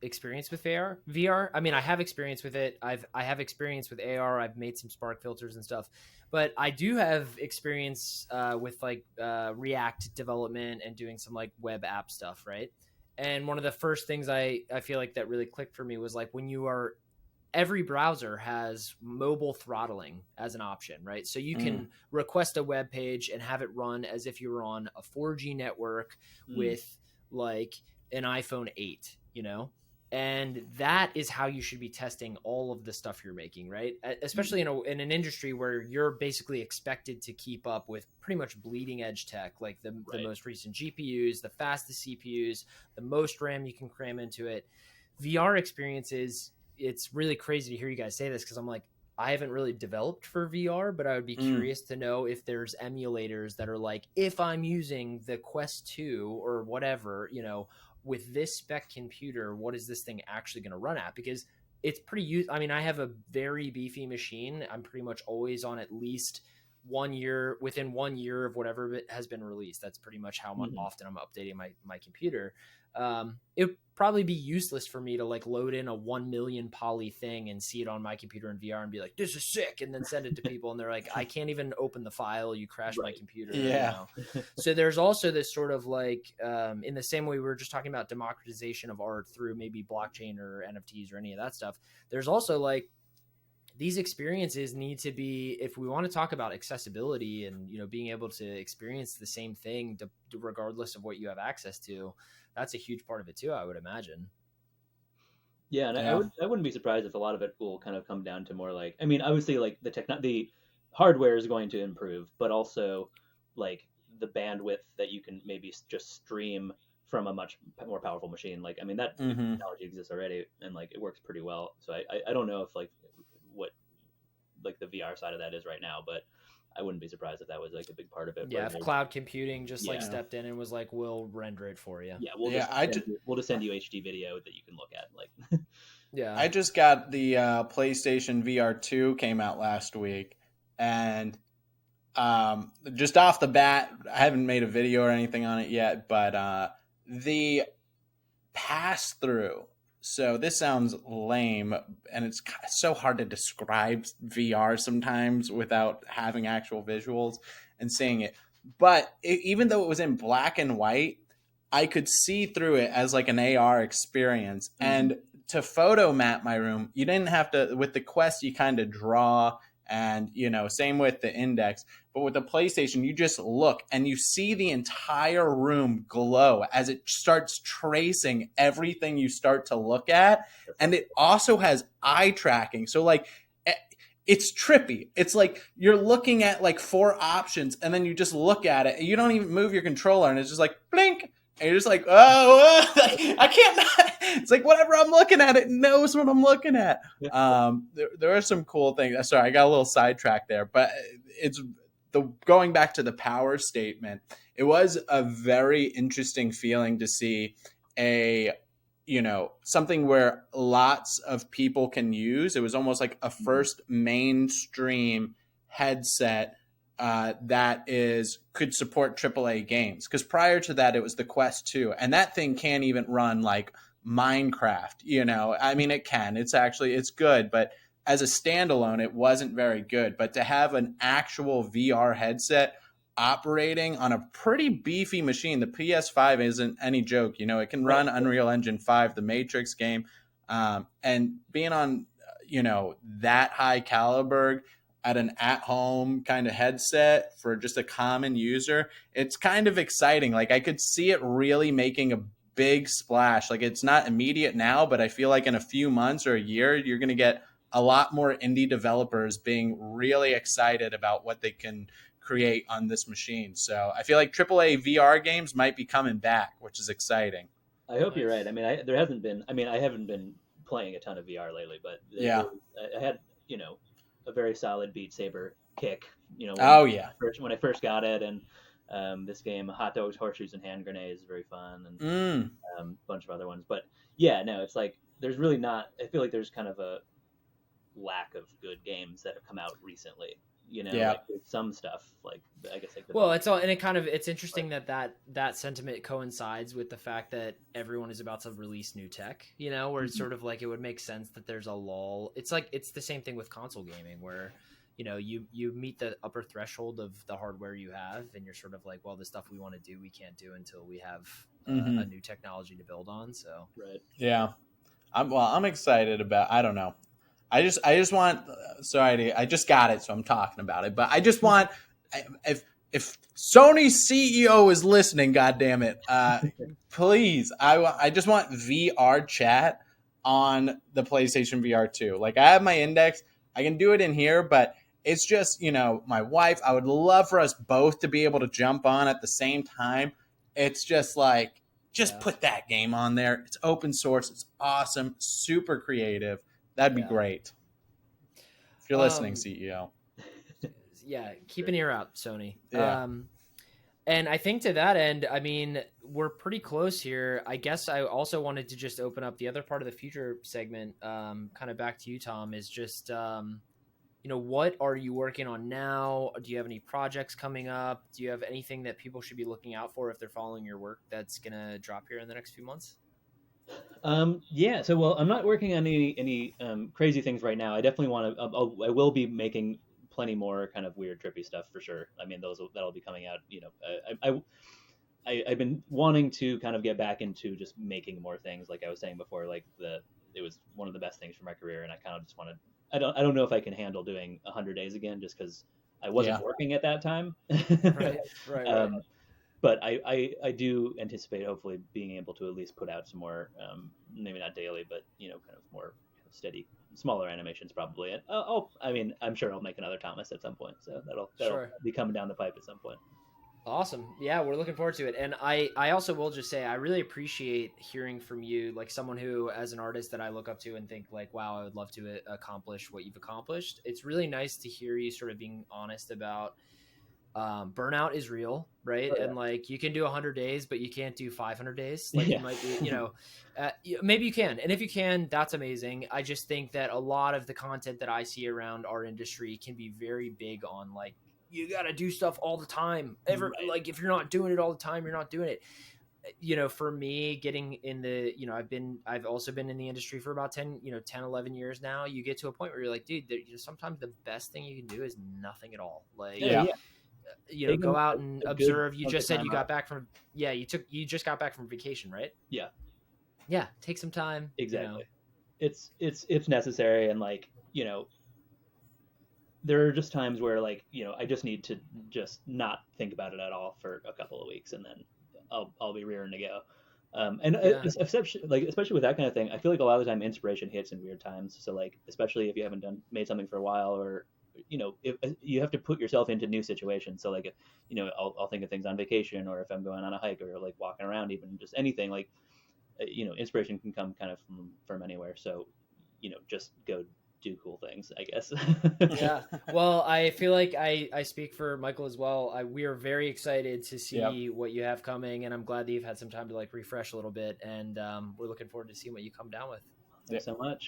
experience with VR. I mean, I have experience with it. I have experience with AR. I've made some spark filters and stuff, but I do have experience with like React development and doing some like web app stuff, right? And one of the first things I feel like that really clicked for me was like when you are every browser has mobile throttling as an option, right? So you can request a web page and have it run as if you were on a 4G network with like an iPhone 8, And that is how you should be testing all of the stuff you're making, right? Especially in an industry where you're basically expected to keep up with pretty much bleeding edge tech, like the most recent GPUs, the fastest CPUs, the most RAM you can cram into it. VR experiences, it's really crazy to hear you guys say this, because I'm like, I haven't really developed for VR, but I would be curious to know if there's emulators that are like, if I'm using the Quest 2 or whatever, with this spec computer, what is this thing actually going to run at? Because it's pretty I mean, I have a very beefy machine. I'm pretty much always on at least 1 year, within 1 year of whatever has been released. That's pretty much how often I'm updating my computer. It would probably be useless for me to like load in a 1 million poly thing and see it on my computer in VR and be like, this is sick, and then send it to people, and they're like, I can't even open the file, you crashed my computer. Yeah. So there's also this sort of like in the same way we were just talking about democratization of art through maybe blockchain or NFTs or any of that stuff, there's also like these experiences need to be, if we want to talk about accessibility and being able to experience the same thing regardless of what you have access to, that's a huge part of it too, I would imagine. Yeah, and I wouldn't be surprised if a lot of it will kind of come down to more like, I mean, obviously like the hardware is going to improve, but also like the bandwidth that you can maybe just stream from a much more powerful machine. Like, I mean, that technology exists already, and like it works pretty well. So I don't know if like what like the VR side of that is right now, but I wouldn't be surprised if that was like a big part of it. Yeah, if cloud computing just like stepped in and was like, we'll render it for you. Yeah, we'll just send you HD video that you can look at. Like, yeah, I just got the PlayStation VR 2 came out last week, and just off the bat, I haven't made a video or anything on it yet, but the pass through. So this sounds lame, and it's so hard to describe VR sometimes without having actual visuals and seeing it. But even though it was in black and white, I could see through it as like an AR experience. And to photo map my room, you didn't have to, with the Quest, you kind of draw, and, same with the Index. But with the PlayStation, you just look and you see the entire room glow as it starts tracing everything you start to look at. And it also has eye tracking. So like it's trippy. It's like you're looking at like 4 options, and then you just look at it, and you don't even move your controller, and it's just like blink, and you're just like, oh, I can't. It's like whatever I'm looking at, it knows what I'm looking at. There are some cool things. Sorry, I got a little sidetracked there, but it's going back to the power statement. It was a very interesting feeling to see a something where lots of people can use. It was almost like a first mainstream headset that could support AAA games. Because prior to that, it was the Quest 2, and that thing can't even run like Minecraft. I mean, it can. It's good, but as a standalone, it wasn't very good. But to have an actual VR headset operating on a pretty beefy machine, the PS5 isn't any joke. It can run Unreal Engine 5, the Matrix game, and being on that high caliber at an at-home kind of headset for just a common user, it's kind of exciting. Like I could see it really making a big splash. Like it's not immediate now, but I feel like in a few months or a year, you're going to get a lot more indie developers being really excited about what they can create on this machine. So I feel like AAA VR games might be coming back, which is exciting. I hope you're right. I mean, I haven't been playing a ton of VR lately, but I had, a very solid Beat Saber kick, when I first got it. And this game, Hot Dogs, Horseshoes, and Hand Grenades is very fun, and a bunch of other ones. But yeah, no, it's like there's really not. I feel like there's kind of a lack of good games that have come out recently. Like some stuff, like I guess like it's interesting that sentiment coincides with the fact that everyone is about to release new tech, where it's sort of like it would make sense that there's a lull. It's like it's the same thing with console gaming where you meet the upper threshold of the hardware you have, and you're sort of like, well, the stuff we want to do we can't do until we have a new technology to build on. So I'm excited about, I don't know, I just want, sorry, I just got it, so I'm talking about it. But I just want, if Sony's CEO is listening, goddammit, please, I just want VR chat on the PlayStation VR 2. Like I have my Index, I can do it in here, but it's just, my wife, I would love for us both to be able to jump on at the same time. It's just like, put that game on there. It's open source. It's awesome. Super creative. That'd be great. If you're listening, CEO. Yeah, keep an ear out, Sony. Yeah. And I think to that end, I mean, we're pretty close here. I guess I also wanted to just open up the other part of the future segment, kind of back to you, Tom, is just, what are you working on now? Do you have any projects coming up? Do you have anything that people should be looking out for if they're following your work that's going to drop here in the next few months? So I'm not working on any crazy things right now. I definitely want to. I will be making plenty more kind of weird, trippy stuff for sure. I mean, that'll be coming out. I've been wanting to kind of get back into just making more things. Like I was saying before, like it was one of the best things for my career, and I kind of just wanted. I don't know if I can handle doing 100 days again, just because I wasn't working at that time. Right. But I do anticipate hopefully being able to at least put out some more, maybe not daily, but kind of more steady, smaller animations probably. And I'm sure I'll make another Thomas at some point, so that'll be coming down the pipe at some point. Awesome. Yeah, we're looking forward to it. And I also will just say I really appreciate hearing from you, like someone who, as an artist that I look up to and think like, wow, I would love to accomplish what you've accomplished. It's really nice to hear you sort of being honest about burnout is real, right? And like you can do 100 days, but you can't do 500 days. Like you might be, maybe you can. And if you can, that's amazing. I just think that a lot of the content that I see around our industry can be very big on like, you got to do stuff all the time. Like if you're not doing it all the time, you're not doing it. For me, getting in the, I've also been in the industry for about 10, 11 years now. You get to a point where you're like, dude, sometimes the best thing you can do is nothing at all. Like, go out and observe. You just said you got back from, you just got back from vacation, right? Yeah. Take some time. Exactly. It's necessary. And like, there are just times where like, I just need to just not think about it at all for a couple of weeks, and then I'll be rearing to go. Especially with that kind of thing, I feel like a lot of the time inspiration hits in weird times. So like, especially if you haven't made something for a while, or if you have to put yourself into new situations. So like, I'll think of things on vacation, or if I'm going on a hike, or like walking around, even just anything. Like, inspiration can come kind of from anywhere. So, just go do cool things, I guess. Yeah. Well, I feel like I speak for Michael as well. We are very excited to see what you have coming, and I'm glad that you've had some time to like refresh a little bit, and we're looking forward to seeing what you come down with. Thanks so much.